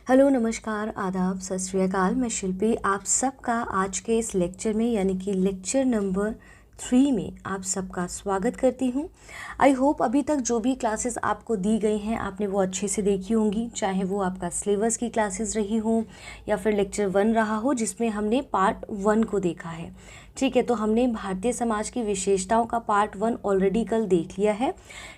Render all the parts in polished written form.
Hello, नमस्कार, आदाब, सत श्री अकाल। मैं शिल्पी आप सबका आज के इस लेक्चर में यानी कि लेक्चर नंबर 3 में आप सबका स्वागत करती हूँ। आई होप अभी तक जो भी क्लासेस आपको दी गई हैं आपने वो अच्छे से देखी होंगी, चाहे वो आपका सिलेबस की क्लासेस रही हो या फिर लेक्चर 1 रहा हो जिसमें हमने पार्ट 1 को देखा है। ठीक है, तो हमने भारतीय समाज की विशेषताओं का पार्ट 1 ऑलरेडी कल देख लिया है।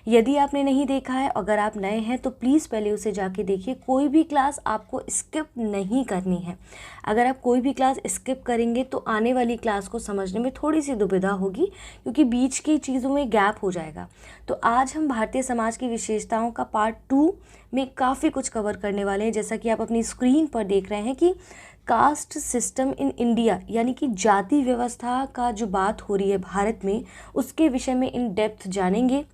यदि आपने नहीं देखा है, अगर आप नए हैं तो प्लीज़ पहले उसे जाके देखिए। कोई भी क्लास आपको स्किप नहीं करनी है। अगर आप कोई भी क्लास स्किप करेंगे तो आने वाली क्लास को समझने में थोड़ी सी दुविधा होगी, क्योंकि बीच की चीज़ों में गैप हो जाएगा। तो आज हम भारतीय समाज की विशेषताओं का पार्ट 2 में काफ़ी कुछ कवर करने वाले हैं। जैसा कि आप अपनी स्क्रीन पर देख रहे हैं कि कास्ट सिस्टम इन इंडिया यानी कि जाति व्यवस्था का जो बात हो रही है भारत में, उसके विषय में इन डेप्थ जानेंगे।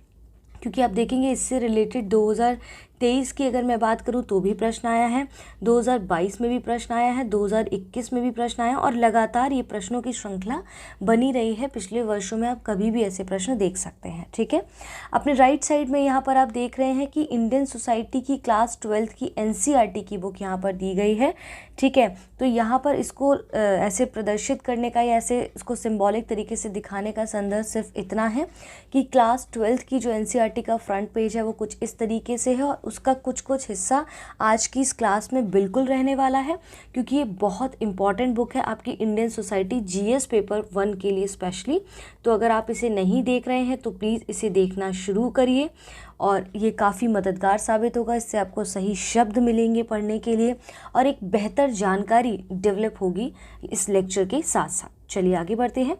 क्योंकि आप देखेंगे इससे रिलेटेड 2023 की अगर मैं बात करूं तो भी प्रश्न आया है, 2022 में भी प्रश्न आया है, 2021 में भी प्रश्न आया और लगातार ये प्रश्नों की श्रृंखला बनी रही है। पिछले वर्षों में आप कभी भी ऐसे प्रश्न देख सकते हैं। ठीक है, अपने राइट साइड में यहाँ पर आप देख रहे हैं कि इंडियन सोसाइटी की क्लास 12th की NCERT की बुक यहाँ पर दी गई है। ठीक है, तो यहाँ पर इसको ऐसे प्रदर्शित करने का या ऐसे इसको सिंबॉलिक तरीके से दिखाने का संदर्भ सिर्फ इतना है कि क्लास 12th की जो NCERT का फ्रंट पेज है वो कुछ इस तरीके से है और उसका कुछ कुछ हिस्सा आज की इस क्लास में बिल्कुल रहने वाला है, क्योंकि ये बहुत इंपॉर्टेंट बुक है आपकी इंडियन सोसाइटी GS पेपर 1 के लिए स्पेशली। तो अगर आप इसे नहीं देख रहे हैं तो प्लीज़ इसे देखना शुरू करिए और ये काफ़ी मददगार साबित होगा। इससे आपको सही शब्द मिलेंगे पढ़ने के लिए और एक बेहतर जानकारी डेवलप होगी इस लेक्चर के साथ साथ। चलिए आगे बढ़ते हैं।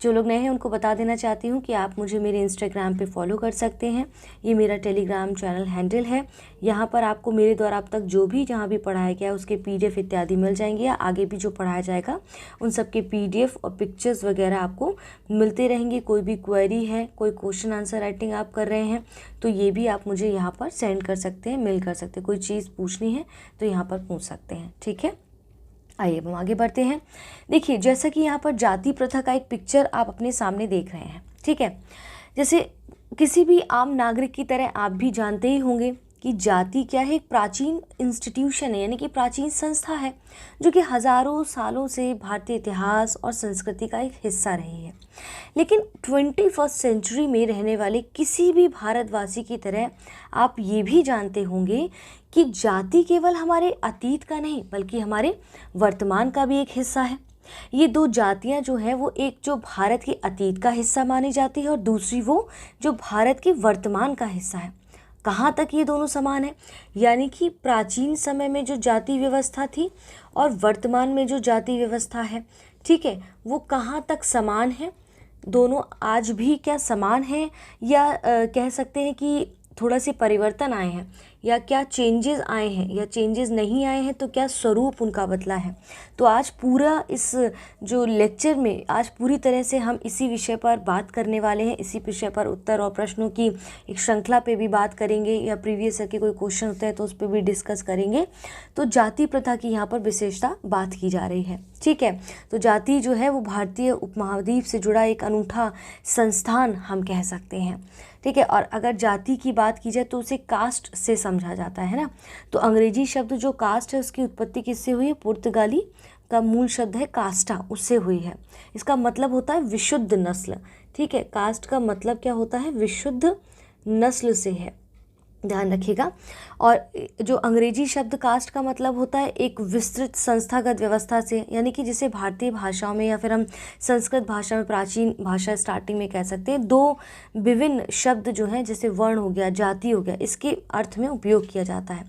जो लोग नए हैं उनको बता देना चाहती हूँ कि आप मुझे मेरे इंस्टाग्राम पे फॉलो कर सकते हैं। ये मेरा टेलीग्राम चैनल हैंडल है। यहाँ पर आपको मेरे द्वारा अब तक जो भी जहाँ भी पढ़ाया गया है उसके PDF इत्यादि मिल जाएंगे, या आगे भी जो पढ़ाया जाएगा उन सब के PDF और पिक्चर्स वगैरह आपको मिलते रहेंगे। कोई भी क्वेरी है, कोई क्वेश्चन आंसर राइटिंग आप कर रहे हैं तो ये भी आप मुझे यहाँ पर सेंड कर सकते हैं, मेल कर सकते हैं। कोई चीज़ पूछनी है तो यहाँ पर पूछ सकते हैं। ठीक है, आइए अब हम आगे बढ़ते हैं। देखिए, जैसा कि यहाँ पर जाति प्रथा का एक पिक्चर आप अपने सामने देख रहे हैं। ठीक है, जैसे किसी भी आम नागरिक की तरह आप भी जानते ही होंगे कि जाति क्या है, एक प्राचीन इंस्टीट्यूशन है यानी कि प्राचीन संस्था है जो कि हज़ारों सालों से भारतीय इतिहास और संस्कृति का एक हिस्सा रही है। लेकिन 21st सेंचुरी में रहने वाले किसी भी भारतवासी की तरह आप ये भी जानते होंगे कि जाति केवल हमारे अतीत का नहीं बल्कि हमारे वर्तमान का भी एक हिस्सा है। ये दो जातियां जो है वो एक जो भारत के अतीत का हिस्सा मानी जाती है और दूसरी वो जो भारत के वर्तमान का हिस्सा है। कहाँ तक ये दोनों समान है, यानी कि प्राचीन समय में जो जाति व्यवस्था थी और वर्तमान में जो जाति व्यवस्था है, ठीक है, वो कहाँ तक समान है। दोनों आज भी क्या समान है, या कह सकते हैं कि थोड़ा से परिवर्तन आए हैं, या क्या चेंजेस आए हैं, या चेंजेस नहीं आए हैं तो क्या स्वरूप उनका बदला है। तो आज पूरा इस जो लेक्चर में आज पूरी तरह से हम इसी विषय पर बात करने वाले हैं। इसी विषय पर उत्तर और प्रश्नों की एक श्रृंखला पे भी बात करेंगे, या प्रीवियस ईयर के कोई क्वेश्चन होते हैं तो उस पर भी डिस्कस करेंगे। तो जाति प्रथा की यहाँ पर विशेषता बात की जा रही है। ठीक है, तो जाति जो है वो भारतीय उपमहाद्वीप से जुड़ा एक अनूठा संस्थान हम कह सकते हैं। ठीक है, और अगर जाति की बात की जाए तो उसे कास्ट से समझा जाता है ना। तो अंग्रेजी शब्द जो कास्ट है उसकी उत्पत्ति किससे हुई है, पुर्तगाली का मूल शब्द है कास्टा, उससे हुई है। इसका मतलब होता है विशुद्ध नस्ल। ठीक है, कास्ट का मतलब क्या होता है, विशुद्ध नस्ल से है, ध्यान रखिएगा। और जो अंग्रेजी शब्द कास्ट का मतलब होता है एक विस्तृत संस्थागत व्यवस्था से, यानी कि जिसे भारतीय भाषाओं में या फिर हम संस्कृत भाषा में, प्राचीन भाषा स्टार्टिंग में कह सकते हैं, दो विभिन्न शब्द जो हैं जैसे वर्ण हो गया, जाति हो गया, इसके अर्थ में उपयोग किया जाता है।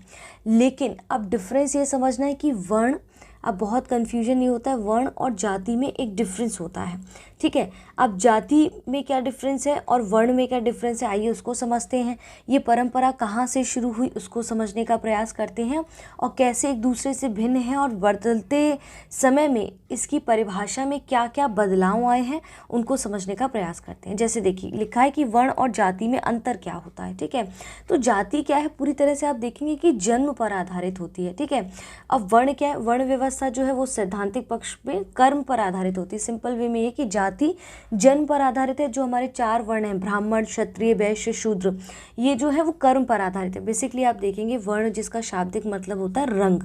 लेकिन अब डिफरेंस ये समझना है कि वर्ण, अब बहुत कन्फ्यूजन ये होता है, वर्ण और जाति में एक डिफरेंस होता है। ठीक है, अब जाति में क्या डिफरेंस है और वर्ण में क्या डिफरेंस है, आइए उसको समझते हैं। ये परंपरा कहाँ से शुरू हुई उसको समझने का प्रयास करते हैं और कैसे एक दूसरे से भिन्न है और बदलते समय में इसकी परिभाषा में क्या क्या बदलाव आए हैं उनको समझने का प्रयास करते हैं। जैसे देखिए, लिखा है कि वर्ण और जाति में अंतर क्या होता है। ठीक है, तो जाति क्या है, पूरी तरह से आप देखेंगे कि जन्म पर आधारित होती है। ठीक है, अब वर्ण क्या है, वर्ण व्यवस्था व्यवस्था जो है वो सैद्धांतिक पक्ष में कर्म पर आधारित होती है। सिंपल वे में ये कि जाति जन्म पर आधारित है। जो हमारे 4 वर्ण हैं, ब्राह्मण, क्षत्रिय, वैश्य, शूद्र, ये जो है वो कर्म पर आधारित है। बेसिकली आप देखेंगे वर्ण जिसका शाब्दिक मतलब होता है रंग,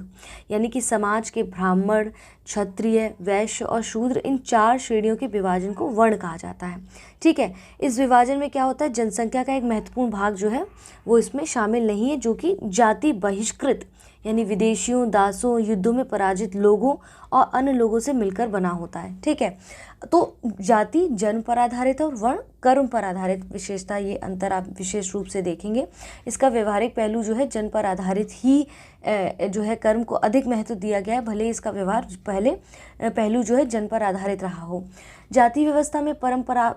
यानी कि समाज के ब्राह्मण, क्षत्रिय, वैश्य और शूद्र, इन 4 श्रेणियों के विभाजन को वर्ण कहा जाता है। ठीक है, इस विभाजन में क्या होता है, जनसंख्या का एक महत्वपूर्ण भाग जो है वो इसमें शामिल नहीं है, जो कि जाति बहिष्कृत यानी विदेशियों, दासों, युद्धों में पराजित लोगों और अन्य लोगों से मिलकर बना होता है। ठीक है, तो जाति जन्म पर आधारित है और वर्ण कर्म पर आधारित विशेषता, ये अंतर आप विशेष रूप से देखेंगे। इसका व्यवहारिक पहलू जो है जन्म पर आधारित ही जो है कर्म को अधिक महत्व दिया गया है, भले इसका व्यवहार पहलू जो है जन्म पर आधारित रहा हो। जाति व्यवस्था में परंपरा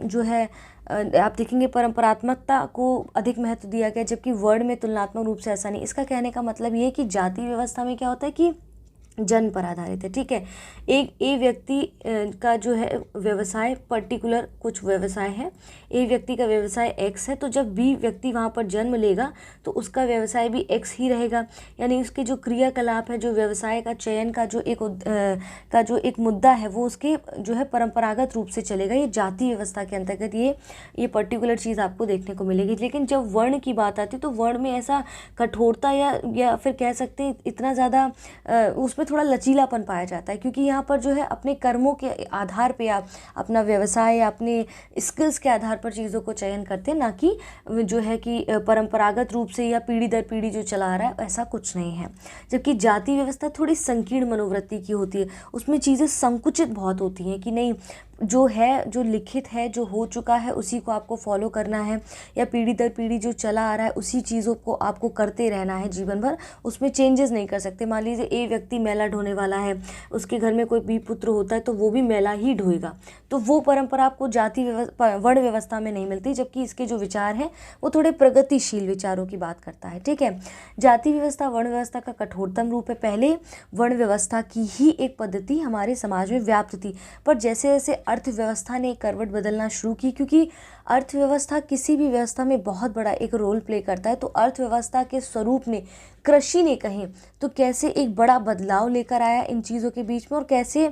जो है आप देखेंगे परंपरात्मकता को अधिक महत्व दिया गया, जबकि वर्ण में तुलनात्मक रूप से ऐसा नहीं। इसका कहने का मतलब ये है कि जाति व्यवस्था में क्या होता है कि जन्म पर आधारित है। ठीक है, एक ए व्यक्ति का जो है व्यवसाय पर्टिकुलर कुछ व्यवसाय है, ए व्यक्ति का व्यवसाय एक्स है, तो जब बी व्यक्ति वहाँ पर जन्म लेगा तो उसका व्यवसाय भी एक्स ही रहेगा। यानी उसके जो क्रियाकलाप है, जो व्यवसाय का चयन का जो एक मुद्दा है, वो उसके जो है परंपरागत रूप से चलेगा। ये जाति व्यवस्था के अंतर्गत ये पर्टिकुलर चीज़ आपको देखने को मिलेगी। लेकिन जब वर्ण की बात आती है तो वर्ण में ऐसा कठोरता या फिर कह सकते हैं इतना ज़्यादा उसमें थोड़ा लचीलापन पाया जाता है, क्योंकि यहाँ पर जो है अपने कर्मों के आधार पे आप अपना व्यवसाय या अपने स्किल्स के आधार पर चीज़ों को चयन करते हैं, ना कि जो है कि परंपरागत रूप से या पीढ़ी दर पीढ़ी जो चला आ रहा है, ऐसा कुछ नहीं है। जबकि जाति व्यवस्था थोड़ी संकीर्ण मनोवृत्ति की होती है, उसमें चीज़ें संकुचित बहुत होती हैं कि नहीं जो है, जो लिखित है, जो हो चुका है उसी को आपको फॉलो करना है, या पीढ़ी दर पीढ़ी जो चला आ रहा है उसी चीज़ों को आपको करते रहना है जीवन भर, उसमें चेंजेस नहीं कर सकते। मान लीजिए ए व्यक्ति मैला ढोने वाला है, उसके घर में कोई भी पुत्र होता है तो वो भी मैला ही ढोएगा, तो वो परंपरा आपको वर्ण व्यवस्था में नहीं मिलती। जबकि इसके जो विचार हैं वो थोड़े प्रगतिशील विचारों की बात करता है। ठीक है, जाति व्यवस्था वर्ण व्यवस्था का कठोरतम रूप है। पहले वर्ण व्यवस्था की ही एक पद्धति हमारे समाज में व्याप्त थी, पर जैसे जैसे अर्थव्यवस्था ने करवट बदलना शुरू की, क्योंकि अर्थव्यवस्था किसी भी व्यवस्था में बहुत बड़ा एक रोल प्ले करता है, तो अर्थव्यवस्था के स्वरूप ने, कृषि ने कहें तो कैसे एक बड़ा बदलाव लेकर आया इन चीज़ों के बीच में, और कैसे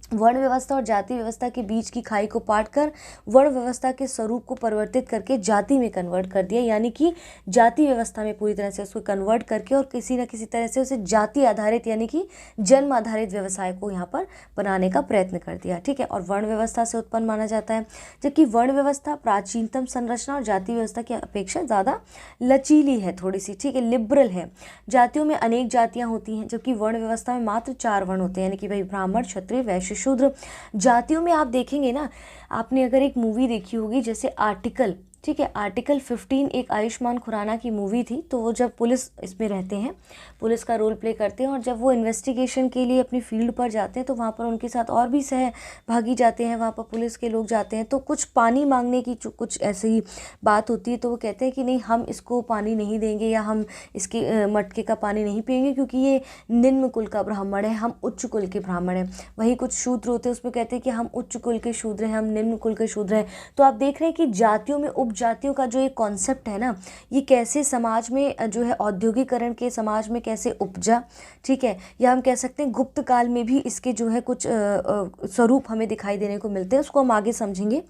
वर्ण व्यवस्था और जाति व्यवस्था के बीच की खाई को पाट कर वर्ण व्यवस्था के स्वरूप को परिवर्तित करके जाति में कन्वर्ट कर दिया, यानी कि जाति व्यवस्था में पूरी तरह से उसको कन्वर्ट करके और किसी न किसी तरह से उसे जाति आधारित यानी कि जन्म आधारित व्यवसाय को यहाँ पर बनाने का प्रयत्न कर दिया। ठीक है, और वर्ण व्यवस्था से उत्पन्न माना जाता है, जबकि वर्ण व्यवस्था प्राचीनतम संरचना और जाति व्यवस्था की अपेक्षा ज़्यादा लचीली है, थोड़ी सी, ठीक है, लिबरल है। जातियों में अनेक जातियाँ होती हैं, जबकि वर्ण व्यवस्था में मात्र 4 वर्ण होते हैं, यानी कि भाई ब्राह्मण, क्षत्रिय, वैश्य, शूद्र। जातियों में आप देखेंगे ना, आपने अगर एक मूवी देखी होगी जैसे आर्टिकल, ठीक है, आर्टिकल 15 एक आयुष्मान खुराना की मूवी थी, तो वो जब पुलिस इसमें रहते हैं, पुलिस का रोल प्ले करते हैं, और जब वो इन्वेस्टिगेशन के लिए अपनी फील्ड पर जाते हैं तो वहाँ पर उनके साथ और भी सहभागी जाते हैं, वहाँ पर पुलिस के लोग जाते हैं, तो कुछ पानी मांगने की कुछ ऐसी बात होती है, तो वो कहते हैं कि नहीं हम इसको पानी नहीं देंगे या हम इसके मटके का पानी नहीं पिएंगे क्योंकि ये निम्न कुल का ब्राह्मण है, हम उच्च कुल के ब्राह्मण हैं। वहीं कुछ शूद्र होते हैं, उसमें कहते हैं कि हम उच्च कुल के शूद्र हैं, हम निम्न कुल के शूद्र हैं। तो आप देख रहे हैं कि जातियों में उपजातियों का जो एक कॉन्सेप्ट है ना, ये कैसे समाज में जो है औद्योगिकरण के समाज में कैसे उपजा। ठीक है, या हम कह सकते हैं गुप्त काल में भी इसके जो है कुछ स्वरूप हमें दिखाई देने को मिलते हैं, उसको हम आगे समझेंगे।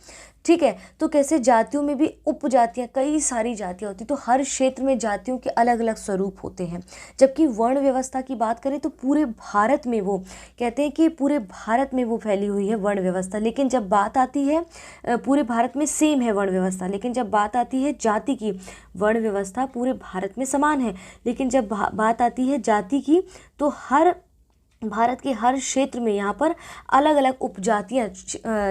ठीक है, तो कैसे जातियों में भी उपजातियाँ, कई सारी जातियाँ होती, तो हर क्षेत्र में जातियों के अलग अलग स्वरूप होते हैं। जबकि वर्ण व्यवस्था की बात करें तो पूरे भारत में, वो कहते हैं कि पूरे भारत में वो फैली हुई है वर्ण व्यवस्था, लेकिन जब बात आती है पूरे भारत में सेम है वर्ण व्यवस्था, लेकिन जब बात आती है जाति की, वर्ण व्यवस्था पूरे भारत में समान है, लेकिन जब बात आती है जाति की तो भारत के हर क्षेत्र में यहाँ पर अलग अलग उपजातियाँ,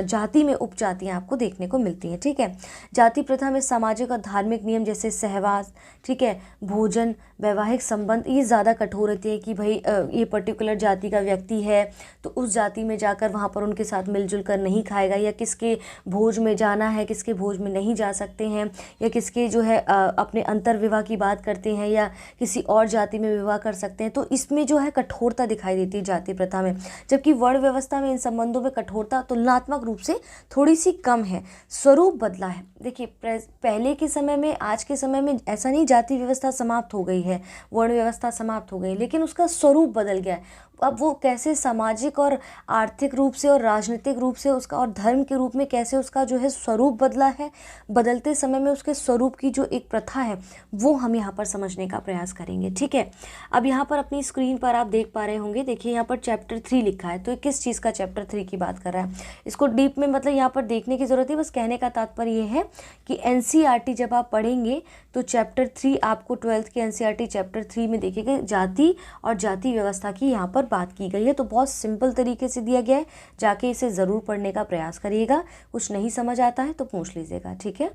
जाति में उपजातियाँ आपको देखने को मिलती हैं। ठीक है, जाति प्रथा में सामाजिक और धार्मिक नियम जैसे सहवास, ठीक है, भोजन, वैवाहिक संबंध, ये ज़्यादा कठोर होते हैं कि भाई ये पर्टिकुलर जाति का व्यक्ति है तो उस जाति में जाकर वहाँ पर उनके साथ मिलजुल कर नहीं खाएगा, या किसके भोज में जाना है, किसके भोज में नहीं जा सकते हैं, या किसके जो है अपने अंतर विवाह की बात करते हैं या किसी और जाति में विवाह कर सकते हैं, तो इसमें जो है कठोरता दिखाई देती है। थी जाति प्रथा में, जबकि वर्ण व्यवस्था में इन संबंधों में कठोरता तुलनात्मक रूप से थोड़ी सी कम है। स्वरूप बदला है। देखिए पहले के समय में, आज के समय में ऐसा नहीं जाति व्यवस्था समाप्त हो गई है, वर्ण व्यवस्था समाप्त हो गई, लेकिन उसका स्वरूप बदल गया है। अब वो कैसे सामाजिक और आर्थिक रूप से और राजनीतिक रूप से उसका और धर्म के रूप में कैसे उसका जो है स्वरूप बदला है, बदलते समय में उसके स्वरूप की जो एक प्रथा है वो हम यहाँ पर समझने का प्रयास करेंगे। ठीक है, अब यहाँ पर अपनी स्क्रीन पर आप देख पा रहे होंगे, देखिए यहाँ पर चैप्टर 3 लिखा है। तो ये किस चीज़ का चैप्टर 3 की बात कर रहा है, इसको डीप में मतलब यहाँ पर देखने की ज़रूरत है। बस कहने का तात्पर्य ये है कि NCERT जब आप पढ़ेंगे तो चैप्टर 3 आपको 12th के NCERT चैप्टर 3 में देखिएगा जाति और जाति व्यवस्था की यहाँ पर बात की गई है। तो बहुत सिंपल तरीके से दिया गया है, जाके इसे ज़रूर पढ़ने का प्रयास करिएगा। कुछ नहीं समझ आता है तो पूछ लीजिएगा। ठीक है,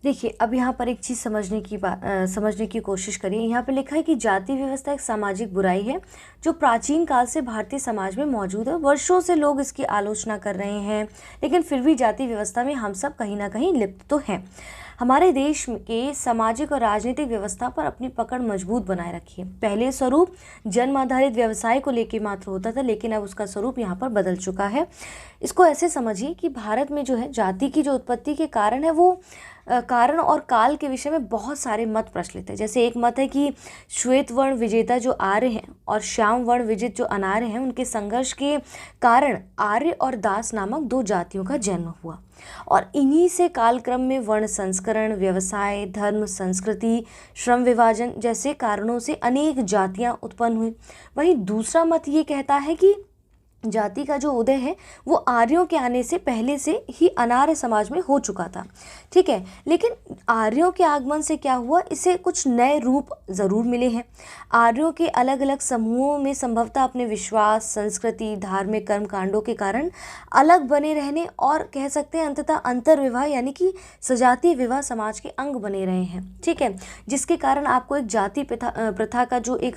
देखिए अब यहाँ पर एक चीज़ समझने की कोशिश करिए। यहाँ पे लिखा है कि जाति व्यवस्था एक सामाजिक बुराई है जो प्राचीन काल से भारतीय समाज में मौजूद है। वर्षों से लोग इसकी आलोचना कर रहे हैं, लेकिन फिर भी जाति व्यवस्था में हम सब कहीं ना कहीं लिप्त तो हैं। हमारे देश के सामाजिक और राजनीतिक व्यवस्था पर अपनी पकड़ मजबूत बनाए रखी है। पहले स्वरूप जन्म आधारित व्यवसाय को लेकर मात्र होता था, लेकिन अब उसका स्वरूप यहाँ पर बदल चुका है। इसको ऐसे समझिए कि भारत में जो है जाति की जो उत्पत्ति के कारण है वो कारण और काल के विषय में बहुत सारे मत प्रचलित है। जैसे एक मत है कि श्वेत वर्ण विजेता जो आर्य हैं और श्याम वर्ण विजित जो अनार्य हैं, उनके संघर्ष के कारण आर्य और दास नामक दो जातियों का जन्म हुआ, और इन्हीं से कालक्रम में वर्ण संस्करण, व्यवसाय, धर्म, संस्कृति, श्रम विभाजन जैसे कारणों से अनेक जातियां उत्पन्न हुई। वहीं दूसरा मत ये कहता है कि जाति का जो उदय है वो आर्यों के आने से पहले से ही अनार्य समाज में हो चुका था। ठीक है, लेकिन आर्यों के आगमन से क्या हुआ, इसे कुछ नए रूप ज़रूर मिले हैं। आर्यों के अलग अलग समूहों में संभवतः अपने विश्वास, संस्कृति, धार्मिक कर्म कांडों के कारण अलग बने रहने और कह सकते हैं अंततः अंतर्विवाह यानी कि सजातीय विवाह समाज के अंग बने रहे हैं। ठीक है, जिसके कारण आपको एक जाति प्रथा का जो एक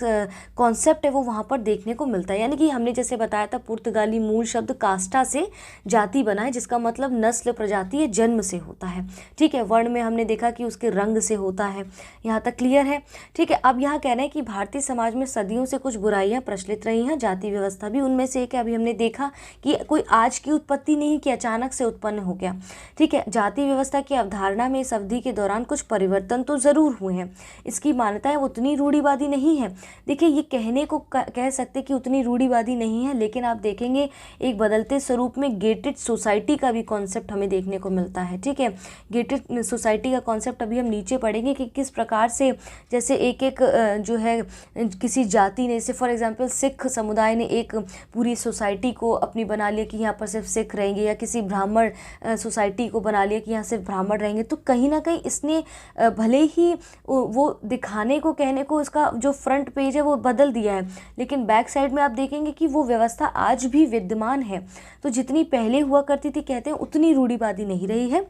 कॉन्सेप्ट है वो वहाँ पर देखने को मिलता है। यानी कि हमने जैसे बताया था पुर्तगाली मूल शब्द कास्टा से जाति बना है, जिसका मतलब नस्ल, प्रजाति, जन्म से होता है। ठीक है, वर्ण में हमने देखा कि उसके रंग से होता है। यहाँ तक क्लियर है। ठीक है, अब यहाँ कह रहे हैं कि भारतीय समाज में सदियों से कुछ बुराइयां प्रचलित रही हैं, जाति व्यवस्था भी उनमें से एक है। अभी हमने देखा कि कोई आज की उत्पत्ति नहीं कि अचानक से उत्पन्न हो गया। ठीक है, जाति व्यवस्था की अवधारणा में इस अवधि के दौरान कुछ परिवर्तन तो ज़रूर हुए हैं। इसकी मान्यताएं उतनी रूढ़िवादी नहीं है। देखिए, ये कहने को कह सकते कि उतनी रूढ़िवादी नहीं है, लेकिन आप देखेंगे एक बदलते स्वरूप में गेटेड सोसाइटी का भी कॉन्सेप्ट हमें देखने को मिलता है। ठीक है, गेटेड सोसाइटी का कॉन्सेप्ट अभी हम नीचे पढ़ेंगे कि किस प्रकार से जैसे एक एक जो है किसी जाति ने, जैसे फॉर एग्जांपल सिख समुदाय ने एक पूरी सोसाइटी को अपनी बना लिया कि यहाँ पर सिर्फ सिख रहेंगे, या किसी ब्राह्मण सोसाइटी को बना लिया कि यहाँ सिर्फ ब्राह्मण रहेंगे। तो कहीं ना कहीं इसने भले ही वो दिखाने को, कहने को, इसका जो फ्रंट पेज है वो बदल दिया है, लेकिन बैक साइड में आप देखेंगे कि वो व्यवस्था आज भी विद्यमान है। तो जितनी पहले हुआ करती थी, कहते हैं उतनी रूढ़िवादी नहीं रही है,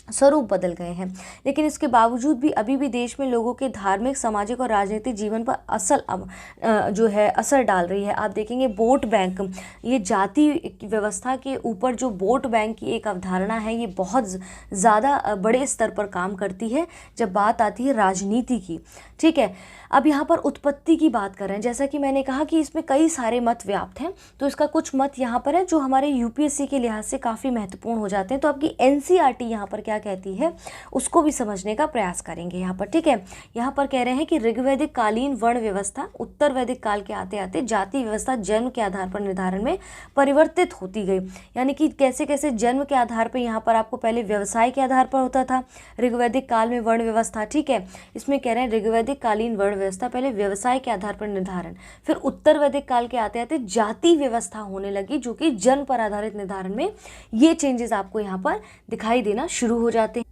स्वरूप बदल गए हैं। लेकिन इसके बावजूद भी अभी भी देश में लोगों के धार्मिक, सामाजिक और राजनीतिक जीवन पर जो है असर डाल रही है। आप देखेंगे वोट बैंक, ये जाति व्यवस्था के ऊपर जो वोट बैंक की एक अवधारणा है, ये बहुत ज़्यादा बड़े स्तर पर काम करती है जब बात आती है राजनीति की। ठीक है, अब यहाँ पर उत्पत्ति की बात कर रहे हैं। जैसा कि मैंने कहा कि इसमें कई सारे मत व्याप्त हैं, तो इसका कुछ मत यहाँ पर है जो हमारे यूपीएससी के लिहाज से काफ़ी महत्वपूर्ण हो जाते हैं। तो आपकी एनसीईआरटी यहाँ पर क्या कहती है उसको भी समझने का प्रयास करेंगे यहाँ पर। ठीक है, यहाँ पर कह रहे हैं कि ऋग्वैदिक कालीन वर्ण व्यवस्था उत्तर वैदिक काल के आते आते जाति व्यवस्था जन्म के आधार पर निर्धारण में परिवर्तित होती गई। यानी कि कैसे कैसे जन्म के आधार पर, यहाँ पर आपको पहले व्यवसाय के आधार पर होता था ऋग्वैदिक काल में वर्ण व्यवस्था। ठीक है, इसमें कह रहे हैं ऋग्वैदिक कालीन वर्ण व्यवस्था पहले व्यवसाय के आधार पर निर्धारण, फिर उत्तर वैदिक काल के आते आते जाति व्यवस्था होने लगी जो कि जन्म पर आधारित निर्धारण में ये चेंजेस आपको यहाँ पर दिखाई देना शुरू हो जाते हैं।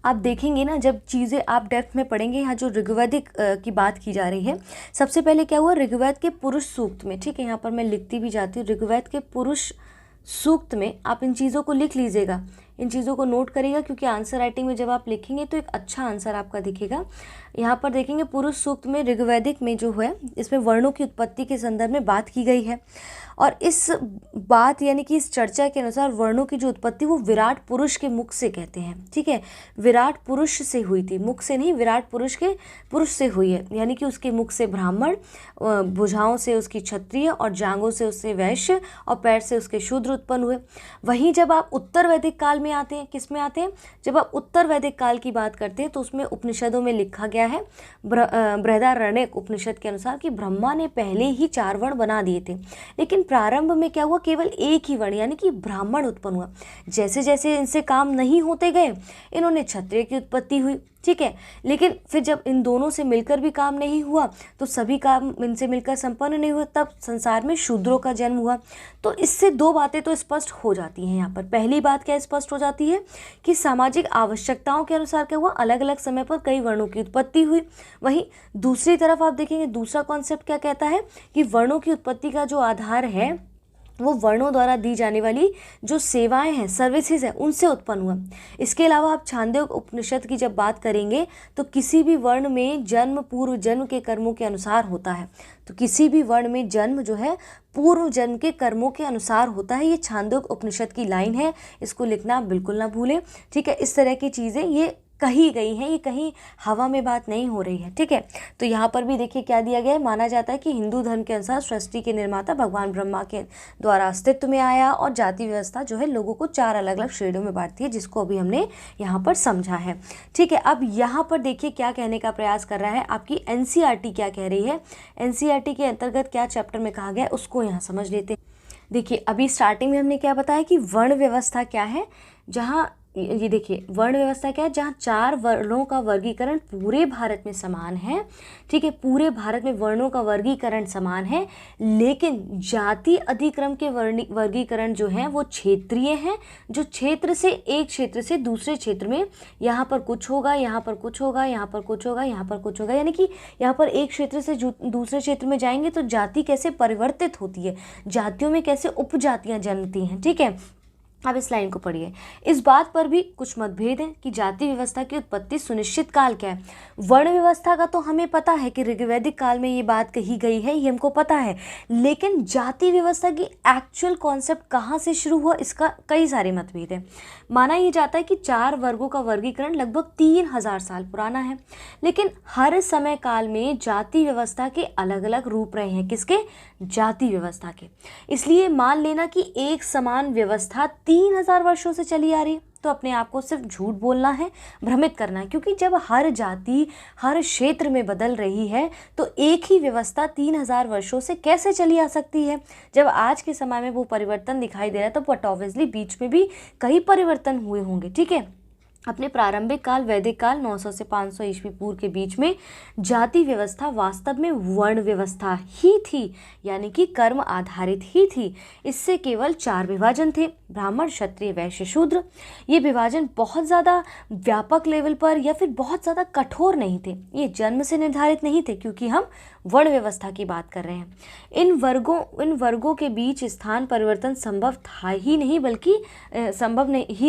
आप देखेंगे ना, जब चीज़ें आप डेप्थ में पढ़ेंगे, यहाँ जो ऋग्वैदिक की बात की जा रही है, सबसे पहले क्या हुआ ऋग्वेद के पुरुष सूक्त में। ठीक है, यहाँ पर मैं लिखती भी जाती हूँ, ऋग्वेद के पुरुष सूक्त में आप इन चीज़ों को लिख लीजिएगा, इन चीज़ों को नोट करिएगा, क्योंकि आंसर राइटिंग में जब आप लिखेंगे तो एक अच्छा आंसर आपका दिखेगा। यहाँ पर देखेंगे पुरुष सूक्त में ऋग्वैदिक में जो है इसमें वर्णों की उत्पत्ति के संदर्भ में बात की गई है। और इस बात यानी कि इस चर्चा के अनुसार वर्णों की जो उत्पत्ति वो विराट पुरुष के मुख से कहते हैं। ठीक है, विराट पुरुष से हुई थी, मुख से नहीं, विराट पुरुष से हुई है। यानी कि उसके मुख से ब्राह्मण, भुजाओं से उसकी क्षत्रिय और जांघों से उससे वैश्य और पैर से उसके शूद्र उत्पन्न हुए। वहीं जब आप उत्तर वैदिक काल में आते हैं, किस में आते हैं, जब आप उत्तर वैदिक काल की बात करते हैं तो उसमें उपनिषदों में लिखा गया है बृहदारण्यक उपनिषद के अनुसार कि ब्रह्मा ने पहले ही 4 वर्ण बना दिए थे, लेकिन प्रारंभ में क्या हुआ, केवल एक ही वर्ण यानी कि ब्राह्मण उत्पन्न हुआ। जैसे जैसे इनसे काम नहीं होते गए इन्होंने क्षत्रिय की उत्पत्ति हुई। ठीक है, लेकिन फिर जब इन दोनों से मिलकर भी काम नहीं हुआ तो सभी काम इनसे मिलकर संपन्न नहीं हुआ, तब संसार में शूद्रों का जन्म हुआ। तो इससे 2 बातें तो स्पष्ट हो जाती हैं यहाँ पर। पहली बात क्या स्पष्ट हो जाती है कि सामाजिक आवश्यकताओं के अनुसार क्या हुआ, अलग अलग समय पर कई वर्णों की उत्पत्ति हुई। वहीं दूसरी तरफ आप देखेंगे दूसरा कॉन्सेप्ट क्या कहता है कि वर्णों की उत्पत्ति का जो आधार है वो वर्णों द्वारा दी जाने वाली जो सेवाएं हैं, सर्विसेज हैं, उनसे उत्पन्न हुआ। इसके अलावा आप छांदोग्य उपनिषद की जब बात करेंगे तो किसी भी वर्ण में जन्म पूर्व जन्म के कर्मों के अनुसार होता है। तो किसी भी वर्ण में जन्म जो है पूर्व जन्म के कर्मों के अनुसार होता है। ये छांदोग्य उपनिषद की लाइन है, इसको लिखना बिल्कुल ना भूलें। ठीक है, इस तरह की चीज़ें ये कही गई हैं, ये कहीं हवा में बात नहीं हो रही है। ठीक है, तो यहाँ पर भी देखिए क्या दिया गया है, माना जाता है कि हिंदू धर्म के अनुसार सृष्टि के निर्माता भगवान ब्रह्मा के द्वारा अस्तित्व में आया और जाति व्यवस्था जो है लोगों को 4 अलग अलग श्रेणियों में बांटती है, जिसको अभी हमने यहाँ पर समझा है। ठीक है, अब यहाँ पर देखिए क्या कहने का प्रयास कर रहा है, आपकी एनसीईआरटी क्या कह रही है, एनसीईआरटी के अंतर्गत क्या चैप्टर में कहा गया है उसको यहाँ समझ लेते हैं। देखिए अभी स्टार्टिंग में हमने क्या बताया कि वर्ण व्यवस्था क्या है, जहाँ ये देखिए वर्ण व्यवस्था क्या है, जहाँ 4 वर्णों का वर्गीकरण पूरे भारत में समान है। ठीक है, पूरे भारत में वर्णों का वर्गीकरण समान है, लेकिन जाति अधिक्रम के वर्गीकरण जो है वो क्षेत्रीय हैं। जो क्षेत्र से एक क्षेत्र से दूसरे क्षेत्र में यहाँ पर कुछ होगा, यहाँ पर कुछ होगा, यहाँ पर कुछ होगा, यहाँ पर कुछ होगा, यानी कि यहाँ पर एक क्षेत्र से दूसरे क्षेत्र में जाएंगे तो जाति कैसे परिवर्तित होती है, जातियों में कैसे उपजातियाँ जन्मती हैं। ठीक है, अब इस लाइन को पढ़िए। इस बात पर भी कुछ मतभेद हैं कि जाति व्यवस्था की उत्पत्ति सुनिश्चित काल क्या है। वर्ण व्यवस्था का तो हमें पता है कि ऋग्वैदिक काल में ये बात कही गई है, ये हमको पता है, लेकिन जाति व्यवस्था की एक्चुअल कॉन्सेप्ट कहाँ से शुरू हुआ इसका कई सारे मतभेद हैं। माना यह जाता है कि 4 वर्गों का वर्गीकरण लगभग 3000 साल पुराना है, लेकिन हर समय काल में जाति व्यवस्था के अलग अलग रूप रहे हैं। किसके? जाति व्यवस्था के। इसलिए मान लेना कि एक समान व्यवस्था 3000 वर्षों से चली आ रही है तो अपने आप को सिर्फ झूठ बोलना है, भ्रमित करना है, क्योंकि जब हर जाति हर क्षेत्र में बदल रही है तो एक ही व्यवस्था 3000 वर्षों से कैसे चली आ सकती है। जब आज के समय में वो परिवर्तन दिखाई दे रहा है तो बट ऑब्वियसली बीच में भी कई परिवर्तन हुए होंगे। ठीक है, अपने प्रारंभिक काल वैदिक काल 900 से 500 ईस्वी पूर्व के बीच में जाति व्यवस्था वास्तव में वर्ण व्यवस्था ही थी, यानी कि कर्म आधारित ही थी। इससे केवल 4 विभाजन थे, ब्राह्मण, क्षत्रिय, वैश्य, शूद्र। ये विभाजन बहुत ज़्यादा व्यापक लेवल पर या फिर बहुत ज़्यादा कठोर नहीं थे, ये जन्म से निर्धारित नहीं थे, क्योंकि हम वर्ण व्यवस्था की बात कर रहे हैं। इन वर्गों के बीच स्थान परिवर्तन संभव ही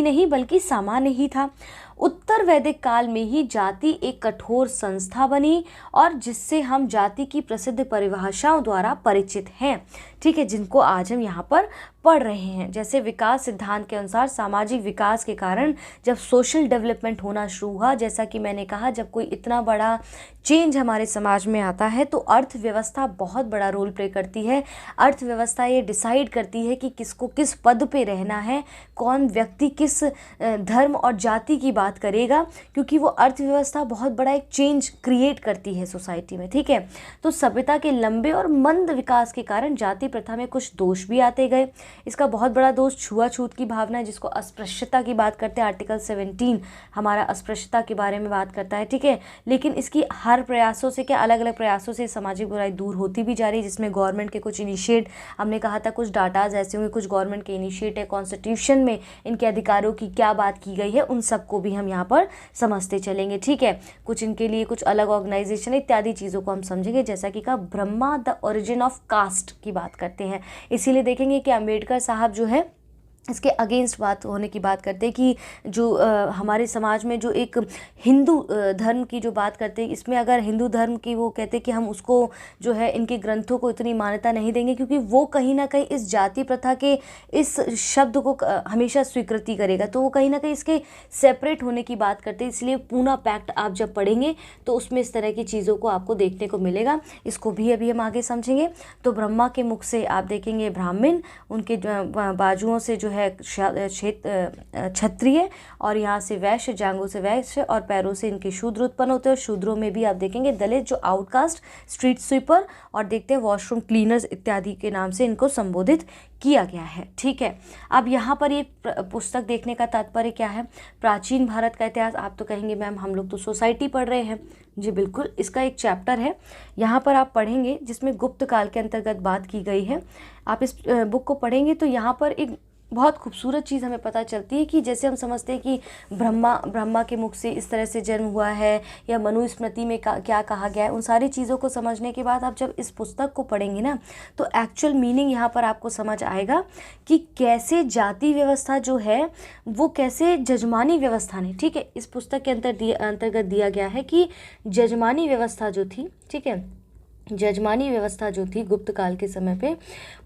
नहीं बल्कि सामान्य ही था। उत्तर वैदिक काल में ही जाति एक कठोर संस्था बनी और जिससे हम जाति की प्रसिद्ध परिभाषाओं द्वारा परिचित हैं। ठीक है, जिनको आज हम यहाँ पर पढ़ रहे हैं। जैसे विकास सिद्धांत के अनुसार सामाजिक विकास के कारण जब सोशल डेवलपमेंट होना शुरू हुआ, जैसा कि मैंने कहा जब कोई इतना बड़ा चेंज हमारे समाज में आता है तो अर्थव्यवस्था बहुत बड़ा रोल प्ले करती है। अर्थव्यवस्था ये डिसाइड करती है कि किसको किस पद पे रहना है, कौन व्यक्ति किस धर्म और जाति की बात करेगा, क्योंकि वो अर्थव्यवस्था बहुत बड़ा एक चेंज क्रिएट करती है सोसाइटी में। ठीक है, तो सभ्यता के लंबे और मंद विकास के कारण जाति प्रथा में कुछ दोष भी आते गए। इसका बहुत बड़ा दोष छुआछूत की भावना है, जिसको अस्पृश्यता की बात करते हैं। आर्टिकल 17 हमारा अस्पृश्यता के बारे में बात करता है। ठीक है, लेकिन इसकी हर प्रयासों से क्या अलग अलग प्रयासों से सामाजिक बुराई दूर होती भी जा रही है, जिसमें गवर्नमेंट के कुछ इनिशिएट, हमने कहा था कुछ डाटाज ऐसे होंगे, कुछ गवर्नमेंट के इनिशिएट है, कॉन्स्टिट्यूशन में इनके अधिकारों की क्या बात की गई है, उन सबको भी हम यहाँ पर समझते चलेंगे। ठीक है, कुछ इनके लिए कुछ अलग ऑर्गेनाइजेशन इत्यादि चीज़ों को हम समझेंगे। जैसा कि कहा Brahma the origin of caste की बात करते हैं, इसीलिए देखेंगे कि अम्बेडकर साहब जो है इसके अगेंस्ट बात होने की बात करते हैं कि जो हमारे समाज में जो एक हिंदू धर्म की जो बात करते हैं, इसमें अगर हिंदू धर्म की वो कहते हैं कि हम उसको जो है इनके ग्रंथों को इतनी मान्यता नहीं देंगे, क्योंकि वो कहीं ना कहीं इस जाति प्रथा के इस शब्द को हमेशा स्वीकृति करेगा, तो वो कहीं ना कहीं इसके सेपरेट होने की बात करते हैं। इसलिए पूना पैक्ट आप जब पढ़ेंगे तो उसमें इस तरह की चीज़ों को आपको देखने को मिलेगा। इसको भी अभी हम आगे समझेंगे। तो ब्रह्मा के मुख से आप देखेंगे ब्राह्मण, उनके बाजुओं से जो है क्षत्रिय, और यहाँ से वैश्य, जांघों से वैश्य, और पैरों से इनके शूद्र उत्पन्न होते हैं। और शूद्रों में भी आप देखेंगे दलित, जो आउटकास्ट, स्ट्रीट स्वीपर, और देखते हैं वॉशरूम क्लीनर्स इत्यादि के नाम से इनको संबोधित किया गया है। ठीक है, अब यहाँ पर ये पुस्तक देखने का तात्पर्य क्या है? प्राचीन भारत का इतिहास। आप तो कहेंगे मैम हम लोग तो सोसाइटी पढ़ रहे हैं। जी बिल्कुल, इसका एक चैप्टर है यहाँ पर आप पढ़ेंगे जिसमें गुप्त काल के अंतर्गत बात की गई है। आप इस बुक को पढ़ेंगे तो यहाँ पर एक बहुत खूबसूरत चीज़ हमें पता चलती है कि जैसे हम समझते हैं कि ब्रह्मा के मुख से इस तरह से जन्म हुआ है, या मनु स्मृति में क्या कहा गया है, उन सारी चीज़ों को समझने के बाद आप जब इस पुस्तक को पढ़ेंगे ना, तो एक्चुअल मीनिंग यहाँ पर आपको समझ आएगा कि कैसे जाति व्यवस्था जो है वो कैसे जजमानी व्यवस्था ने, ठीक है, इस पुस्तक के अंतर्गत दिया गया है कि जजमानी व्यवस्था जो थी, ठीक है, जजमानी व्यवस्था जो थी गुप्त काल के समय पे,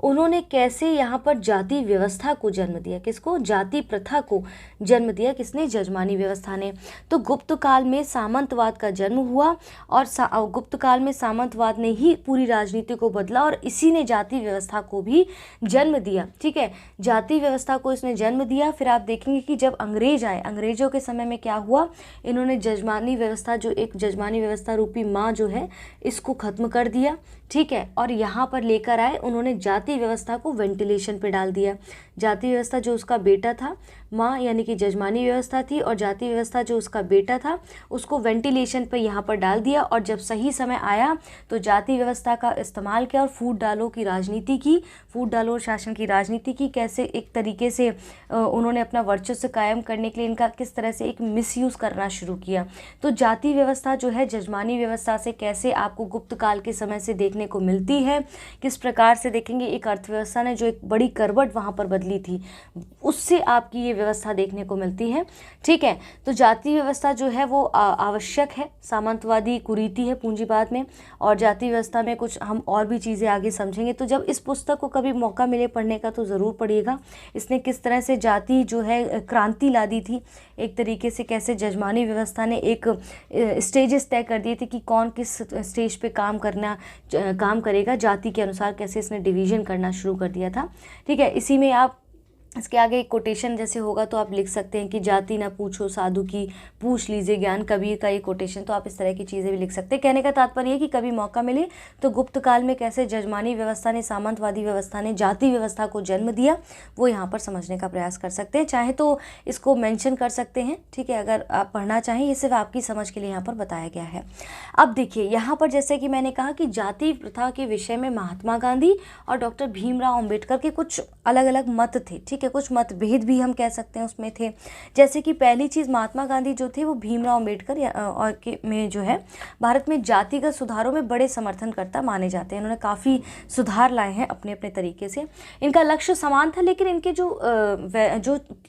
उन्होंने कैसे यहाँ पर जाति व्यवस्था को जन्म दिया। किसको? जाति प्रथा को जन्म दिया। किसने? जजमानी व्यवस्था ने। तो गुप्त काल में सामंतवाद का जन्म हुआ, और गुप्त काल में सामंतवाद ने ही पूरी राजनीति को बदला, और इसी ने जाति व्यवस्था को भी जन्म दिया। ठीक है, जाति व्यवस्था को इसने जन्म दिया। फिर आप देखेंगे कि जब अंग्रेज आए, अंग्रेजों के समय में क्या हुआ, इन्होंने जजमानी व्यवस्था, जो एक जजमानी व्यवस्था रूपी माँ जो है, इसको खत्म कर दिया। ठीक है, और यहाँ पर लेकर आए उन्होंने जाति व्यवस्था को वेंटिलेशन पे डाल दिया। जाति व्यवस्था जो उसका बेटा था, माँ यानी कि जजमानी व्यवस्था थी, और जाति व्यवस्था जो उसका बेटा था उसको वेंटिलेशन पे यहाँ पर डाल दिया। और जब सही समय आया तो जाति व्यवस्था का इस्तेमाल किया और फूट डालो की राजनीति की, फूट डालो शासन की राजनीति की। कैसे एक तरीके से उन्होंने अपना वर्चस्व कायम करने के लिए इनका किस तरह से एक मिसयूज़ करना शुरू किया। तो जाति व्यवस्था जो है जजमानी व्यवस्था से कैसे आपको गुप्त काल के समय से देखने को मिलती है, किस प्रकार से देखेंगे एक अर्थव्यवस्था ने जो एक बड़ी करवट वहाँ पर बदली थी, उससे आपकी ये व्यवस्था देखने को मिलती है। ठीक है, तो जाति व्यवस्था जो है वो आवश्यक है, सामंतवादी कुरीति है पूंजीवाद में, और जाति व्यवस्था में कुछ हम और भी चीज़ें आगे समझेंगे। तो जब इस पुस्तक को कभी मौका मिले पढ़ने का तो ज़रूर पढ़िएगा। इसने किस तरह से जाति जो है क्रांति ला दी थी, एक तरीके से कैसे जजमानी व्यवस्था ने एक स्टेजेस तय कर दिए थे कि कौन किस स्टेज पे काम करेगा, जाति के अनुसार कैसे इसने डिवीज़न करना शुरू कर दिया था। ठीक है, इसी में आप इसके आगे एक कोटेशन जैसे होगा तो आप लिख सकते हैं कि जाति ना पूछो साधु की, पूछ लीजिए ज्ञान, कबीर का ये कोटेशन। तो आप इस तरह की चीज़ें भी लिख सकते हैं। कहने का तात्पर्य है कि कभी मौका मिले तो गुप्त काल में कैसे जजमानी व्यवस्था ने, सामंतवादी व्यवस्था ने जाति व्यवस्था को जन्म दिया, वो यहाँ पर समझने का प्रयास कर सकते हैं। चाहे तो इसको मेंशन कर सकते हैं, ठीक है, अगर आप पढ़ना चाहें। ये सिर्फ आपकी समझ के लिए यहाँ पर बताया गया है। अब देखिए यहाँ पर जैसे कि मैंने कहा कि जाति प्रथा के विषय में महात्मा गांधी और डॉक्टर भीमराव अम्बेडकर के कुछ अलग अलग मत थे। ठीक है, कुछ मतभेद भी हम कह सकते हैं उसमें थे। जैसे कि पहली चीज़, महात्मा गांधी जो थे वो भीमराव अम्बेडकर और के में जो है भारत में जातिगत सुधारों में बड़े समर्थनकर्ता माने जाते हैं। इन्होंने काफ़ी सुधार लाए हैं अपने अपने तरीके से। इनका लक्ष्य समान था, लेकिन इनके जो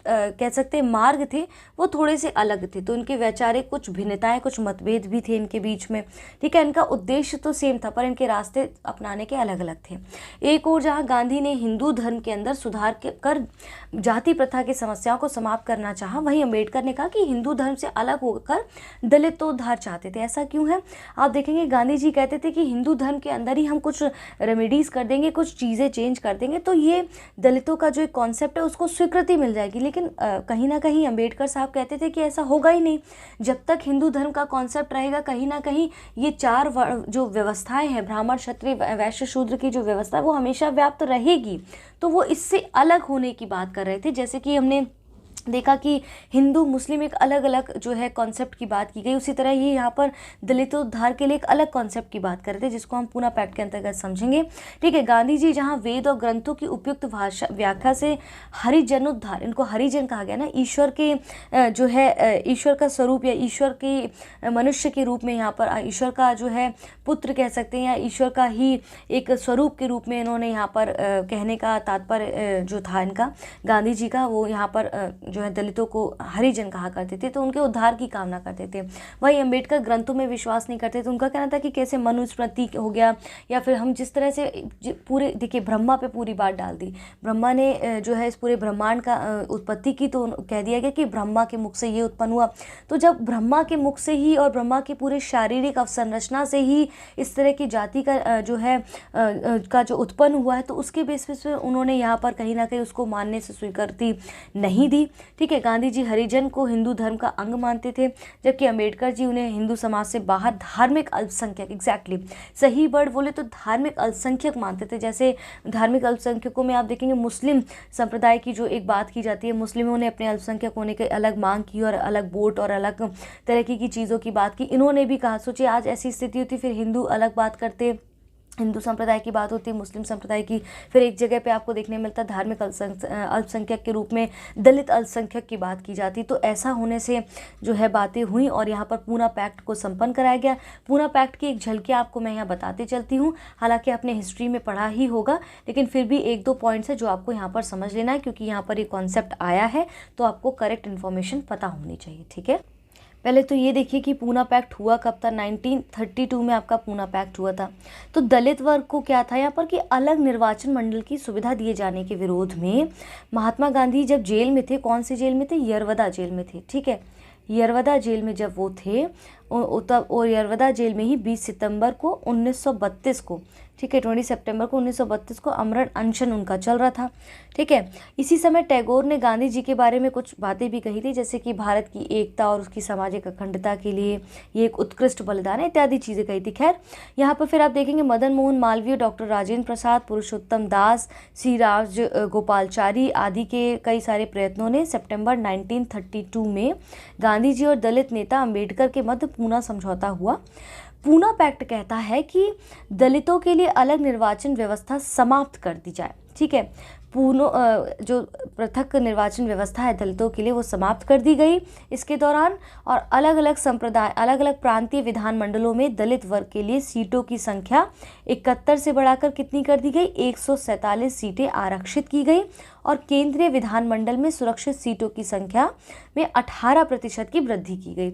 कह सकते हैं मार्ग थे वो थोड़े से अलग थे। तो इनके वैचारिक कुछ भिन्नताएं, कुछ मतभेद भी थे इनके बीच में। ठीक है, इनका उद्देश्य तो सेम था पर इनके रास्ते अपनाने के अलग अलग थे। एक और जहाँ गांधी ने हिंदू धर्म के अंदर सुधार कर जाति प्रथा की समस्याओं को समाप्त करना चाहा, वहीं अम्बेडकर ने कहा कि हिंदू धर्म से अलग होकर दलितोद्धार चाहते थे। ऐसा क्यों है? आप देखेंगे गांधी जी कहते थे कि हिंदू धर्म के अंदर ही हम कुछ रेमेडीज कर देंगे, कुछ चीज़ें चेंज कर देंगे तो ये दलितों का जो एक कॉन्सेप्ट है उसको स्वीकृति मिल जाएगी। लेकिन कहीं ना कहीं अम्बेडकर साहब कहते थे कि ऐसा होगा ही नहीं। जब तक हिंदू धर्म का कॉन्सेप्ट रहेगा, कहीं ना कहीं ये चार जो व्यवस्थाएं हैं, ब्राह्मण क्षत्रिय वैश्य शूद्र की जो व्यवस्था है वो हमेशा व्याप्त रहेगी। तो वो इससे अलग होने की बात कर रहे थे। जैसे कि हमने देखा कि हिंदू मुस्लिम एक अलग अलग जो है कॉन्सेप्ट की बात की गई, उसी तरह ये यहाँ पर दलितोद्धार के लिए एक अलग कॉन्सेप्ट की बात कर रहे थे, जिसको हम पूना पैक्ट के अंतर्गत समझेंगे। ठीक है, गांधी जी जहाँ वेद और ग्रंथों की उपयुक्त भाषा व्याख्या से हरिजनोद्धार, इनको हरिजन कहा गया ना, ईश्वर के जो है ईश्वर का स्वरूप या ईश्वर के मनुष्य के रूप में, यहाँ पर ईश्वर का जो है पुत्र कह सकते हैं या ईश्वर का ही एक स्वरूप के रूप में इन्होंने यहाँ पर कहने का तात्पर्य जो था इनका गांधी जी का, वो यहाँ पर जो है दलितों को हरिजन कहा करते थे, तो उनके उद्धार की कामना करते थे। वही अम्बेडकर ग्रंथों में विश्वास नहीं करते थे, उनका कहना था कि कैसे मनुस्मृति हो गया या फिर हम जिस तरह से पूरे, देखिए ब्रह्मा पे पूरी बात डाल दी, ब्रह्मा ने जो है इस पूरे ब्रह्मांड का उत्पत्ति की, तो कह दिया गया कि ब्रह्मा के मुख से ये उत्पन्न हुआ। तो जब ब्रह्मा के मुख से ही और ब्रह्मा के पूरे शारीरिक अवसंरचना से ही इस तरह की जाति का जो है का जो उत्पन्न हुआ है, तो उसके बेसिस पे उन्होंने यहाँ पर कहीं ना कहीं उसको मानने से स्वीकृति नहीं दी। ठीक है, गांधी जी हरिजन को हिंदू धर्म का अंग मानते थे, जबकि अंबेडकर जी उन्हें हिंदू समाज से बाहर धार्मिक अल्पसंख्यक, एग्जैक्टली सही वर्ड बोले तो धार्मिक अल्पसंख्यक मानते थे। जैसे धार्मिक अल्पसंख्यकों में आप देखेंगे मुस्लिम संप्रदाय की जो एक बात की जाती है, मुस्लिमों ने अपने अल्पसंख्यक होने की अलग मांग की और अलग वोट और अलग तरह की चीज़ों की बात की। इन्होंने भी कहा, सोचिए आज ऐसी स्थिति होती फिर हिंदू अलग बात करते, हिंदू संप्रदाय की बात होती है, मुस्लिम संप्रदाय की, फिर एक जगह पे आपको देखने मिलता धार्मिक अल्पसंख्यक के रूप में दलित अल्पसंख्यक की बात की जाती। तो ऐसा होने से जो है बातें हुई और यहाँ पर पूना पैक्ट को संपन्न कराया गया। पूना पैक्ट की एक झलकी आपको मैं यहाँ बताते चलती हूँ, हालांकि आपने हिस्ट्री में पढ़ा ही होगा, लेकिन फिर भी एक दो पॉइंट्स है जो आपको यहाँ पर समझ लेना है, क्योंकि यहाँ पर ये कॉन्सेप्ट आया है तो आपको करेक्ट इन्फॉर्मेशन पता होनी चाहिए। ठीक है, पहले तो ये देखिए कि पूना पैक्ट हुआ कब था। 1932 में आपका पूना पैक्ट हुआ था। तो दलित वर्ग को क्या था यहाँ पर कि अलग निर्वाचन मंडल की सुविधा दिए जाने के विरोध में महात्मा गांधी जब जेल में थे, कौन सी जेल में थे, यरवदा जेल में थे। ठीक है, यरवदा जेल में जब वो थे तब और यरवदा जेल में ही 20 सितंबर को 1932 को, ठीक है 20 सितंबर को 1932 को अमरण अनशन उनका चल रहा था। ठीक है, इसी समय टैगोर ने गांधी जी के बारे में कुछ बातें भी कही थी, जैसे कि भारत की एकता और उसकी सामाजिक अखंडता के लिए ये एक उत्कृष्ट बलिदान है, इत्यादि चीज़ें कही थी। खैर यहाँ पर फिर आप देखेंगे मदन मोहन मालवीय, डॉक्टर राजेंद्र प्रसाद, पुरुषोत्तम दास, श्री राज गोपालचारी आदि के कई सारे प्रयत्नों ने सितंबर 1932 में गांधी जी और दलित नेता अम्बेडकर के मध्य पूना समझौता हुआ। पूना पैक्ट कहता है कि दलितों के लिए अलग निर्वाचन व्यवस्था समाप्त कर दी जाए। ठीक है, जो पृथक निर्वाचन व्यवस्था है दलितों के लिए वो समाप्त कर दी गई इसके दौरान, और अलग अलग संप्रदाय, अलग अलग प्रांतीय विधानमंडलों में दलित वर्ग के लिए सीटों की संख्या 71 से बढ़ाकर कितनी कर दी गई, 147 सीटें आरक्षित की गई, और केंद्रीय विधानमंडल में सुरक्षित सीटों की संख्या में 18% की वृद्धि की गई।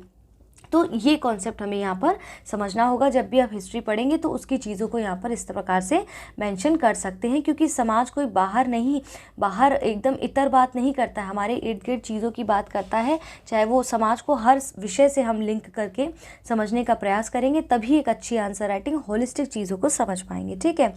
तो ये कॉन्सेप्ट हमें यहाँ पर समझना होगा, जब भी आप हिस्ट्री पढ़ेंगे तो उसकी चीज़ों को यहाँ पर इस प्रकार से मेंशन कर सकते हैं, क्योंकि समाज कोई बाहर एकदम इतर बात नहीं करता है, हमारे इर्द गिर्द चीज़ों की बात करता है। चाहे वो समाज को हर विषय से हम लिंक करके समझने का प्रयास करेंगे, तभी एक अच्छी आंसर राइटिंग होलिस्टिक चीज़ों को समझ पाएंगे। ठीक है,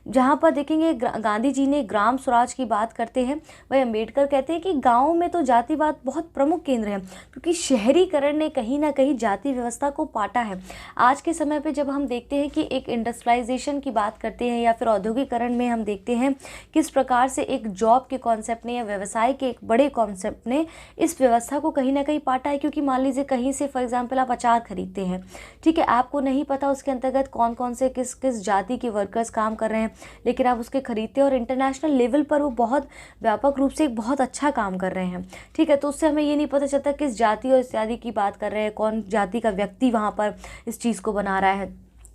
जहाँ पर देखेंगे गांधी जी ने ग्राम स्वराज की बात करते हैं, वही अम्बेडकर कहते हैं कि गाँव में तो जातिवाद बहुत प्रमुख केंद्र है, क्योंकि शहरीकरण ने कहीं ना कहीं जाति व्यवस्था को पाटा है। आज के समय पे जब हम देखते हैं कि एक इंडस्ट्रियलाइजेशन की बात करते हैं या फिर औद्योगिकरण में हम देखते हैं किस प्रकार से एक जॉब के कॉन्सेप्ट ने या व्यवसाय के एक बड़े कॉन्सेप्ट ने इस व्यवस्था को कहीं ना कहीं पाटा है। क्योंकि मान लीजिए कहीं से फॉर एग्जांपल आप अचार खरीदते हैं, ठीक है, आपको नहीं पता उसके अंतर्गत कौन कौन से किस किस जाति के वर्कर्स काम कर रहे हैं, लेकिन आप उसके खरीदते हैं और इंटरनेशनल लेवल पर वो बहुत व्यापक रूप से एक बहुत अच्छा काम कर रहे हैं। ठीक है, तो उससे हमें ये नहीं पता चलता किस जाति और इत्यादि की बात कर रहे हैं, कौन जाति का व्यक्ति वहाँ पर इस चीज़ को बना रहा है।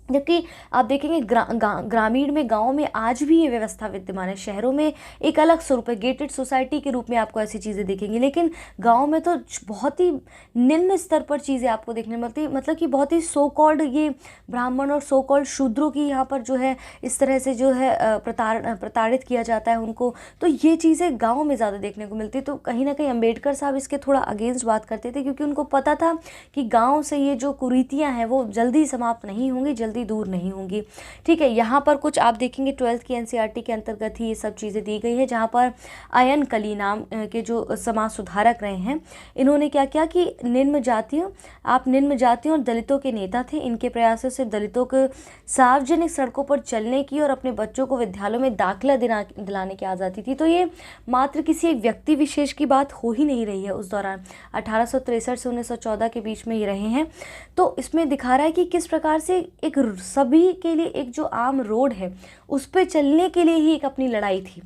जबकि आप देखेंगे ग्रामीण में, गाँव में आज भी ये व्यवस्था विद्यमान है। शहरों में एक अलग स्वरूप है, गेटेड सोसाइटी के रूप में आपको ऐसी चीज़ें दिखेंगी, लेकिन गाँव में तो बहुत ही निम्न स्तर पर चीज़ें आपको देखने मिलती है। मतलब कि बहुत ही सो कॉल्ड ये ब्राह्मण और सो कॉल्ड शूद्रों की यहाँ पर जो है इस तरह से जो है प्रताड़ित किया जाता है उनको, तो ये चीज़ें गाँव में ज़्यादा देखने को मिलती है। तो कहीं ना कहीं अम्बेडकर साहब इसके थोड़ा अगेंस्ट बात करते थे, क्योंकि उनको पता था कि गाँव से ये जो कुरीतियाँ हैं वो जल्दी समाप्त नहीं होंगी, जल्दी जल्दी दूर नहीं होंगी। ठीक है, यहाँ पर कुछ आप देखेंगे 12th की एनसीईआरटी के अंतर्गत ही ये सब चीज़ें दी गई है, जहाँ पर अयन कली नाम के जो समाज सुधारक रहे हैं, इन्होंने क्या किया कि निम्न जातियों और दलितों के नेता थे। इनके प्रयासों से दलितों को सार्वजनिक सड़कों पर चलने की और अपने बच्चों को विद्यालयों में दाखिला दिलाने की आज़ादी थी। तो ये मात्र किसी एक व्यक्ति विशेष की बात हो ही नहीं रही है। उस दौरान 1863 से 1914 के बीच में ये रहे हैं। तो इसमें दिखा रहा है कि किस प्रकार से एक सभी के लिए एक जो आम रोड है उस पर चलने के लिए ही एक अपनी लड़ाई थी।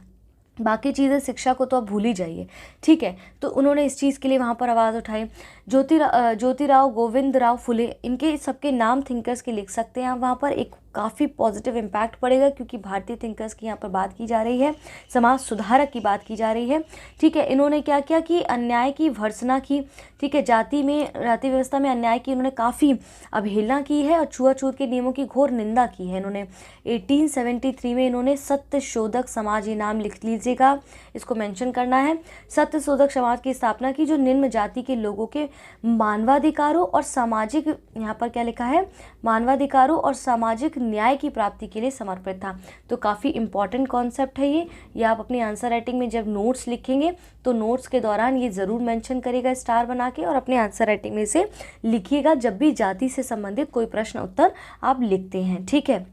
बाकी चीज़ें शिक्षा को तो आप भूल ही जाइए। ठीक है, तो उन्होंने इस चीज़ के लिए वहाँ पर आवाज़ उठाई। ज्योतिराव गोविंदराव फुले, इनके सबके नाम थिंकर्स के लिख सकते हैं आप वहाँ पर। एक काफ़ी पॉजिटिव इम्पैक्ट पड़ेगा क्योंकि भारतीय थिंकर्स की यहाँ पर बात की जा रही है, समाज सुधारक की बात की जा रही है। ठीक है, इन्होंने क्या किया कि अन्याय की भर्त्सना की। ठीक है, जाति व्यवस्था में अन्याय की इन्होंने काफ़ी अवहेलना की है और छुआछूत के नियमों की घोर निंदा की है इन्होंने। 1873 में इन्होंने सत्यशोधक समाज, ये नाम लिख लीजिएगा, इसको मेंशन करना है, सत्यशोधक समाज की स्थापना की, जो निम्न जाति के लोगों के मानवाधिकारों और सामाजिक, यहाँ पर क्या लिखा है, मानवाधिकारों और सामाजिक न्याय की प्राप्ति के लिए समर्पित था। तो काफ़ी इंपॉर्टेंट कॉन्सेप्ट है ये आप अपनी आंसर राइटिंग में जब नोट्स लिखेंगे तो नोट्स के दौरान ये ज़रूर मेंशन करेगा स्टार बना के, और अपने आंसर राइटिंग में से लिखिएगा जब भी जाति से संबंधित कोई प्रश्न उत्तर आप लिखते हैं। ठीक है,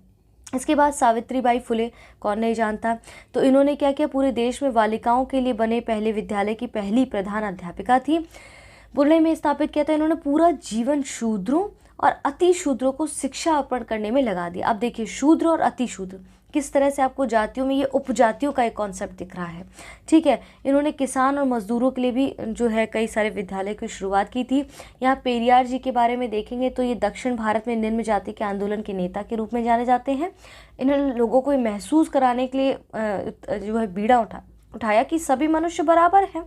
इसके बाद सावित्रीबाई फुले, कौन नहीं जानता। तो इन्होंने क्या किया, पूरे देश में बालिकाओं के लिए बने पहले विद्यालय की पहली प्रधान अध्यापिका थी। पुणे में स्थापित किया था इन्होंने। पूरा जीवन शूद्रों और अति शूद्रों को शिक्षा अर्पण करने में लगा दिया। अब देखिए, शूद्र और अति शूद्र किस तरह से आपको जातियों में ये उपजातियों का एक कॉन्सेप्ट दिख रहा है। ठीक है, इन्होंने किसान और मजदूरों के लिए भी जो है कई सारे विद्यालय की शुरुआत की थी। यहाँ पेरियार जी के बारे में देखेंगे तो ये दक्षिण भारत में निम्न जाति के आंदोलन के नेता के रूप में जाने जाते हैं। इन्होंने लोगों को महसूस कराने के लिए जो है बीड़ा उठाया कि सभी मनुष्य बराबर हैं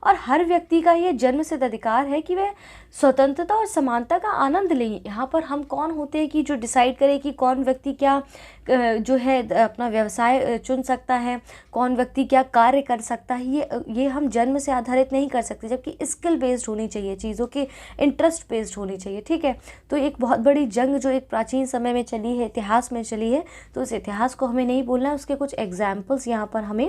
और हर व्यक्ति का ये जन्मसिद्ध अधिकार है कि वह स्वतंत्रता और समानता का आनंद लें। यहाँ पर हम कौन होते हैं कि जो डिसाइड करें कि कौन व्यक्ति क्या जो है अपना व्यवसाय चुन सकता है, कौन व्यक्ति क्या कार्य कर सकता है, ये हम जन्म से आधारित नहीं कर सकते, जबकि स्किल बेस्ड होनी चाहिए, चीज़ों के इंटरेस्ट बेस्ड होनी चाहिए। ठीक है, तो एक बहुत बड़ी जंग जो एक प्राचीन समय में चली है, इतिहास में चली है, तो उस इतिहास को हमें नहीं भूलना है। उसके कुछ एग्जाम्पल्स यहाँ पर हमें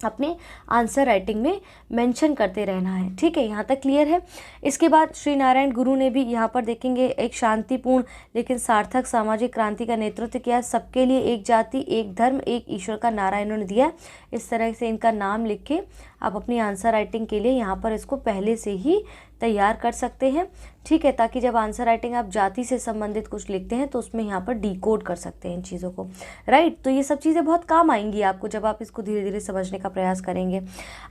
अपने आंसर राइटिंग में मेंशन करते रहना है। ठीक है, यहाँ तक क्लियर है। इसके बाद श्री नारायण गुरु ने भी यहाँ पर देखेंगे एक शांतिपूर्ण लेकिन सार्थक सामाजिक क्रांति का नेतृत्व किया। सबके लिए एक जाति, एक धर्म, एक ईश्वर का नारा इन्होंने दिया। इस तरह से इनका नाम लिख के आप अपनी आंसर राइटिंग के लिए यहाँ पर इसको पहले से ही तैयार कर सकते हैं। ठीक है, ताकि जब आंसर राइटिंग आप जाति से संबंधित कुछ लिखते हैं तो उसमें यहाँ पर डिकोड कर सकते हैं इन चीज़ों को। राइट, तो ये सब चीज़ें बहुत काम आएंगी आपको जब आप इसको धीरे धीरे समझने का प्रयास करेंगे।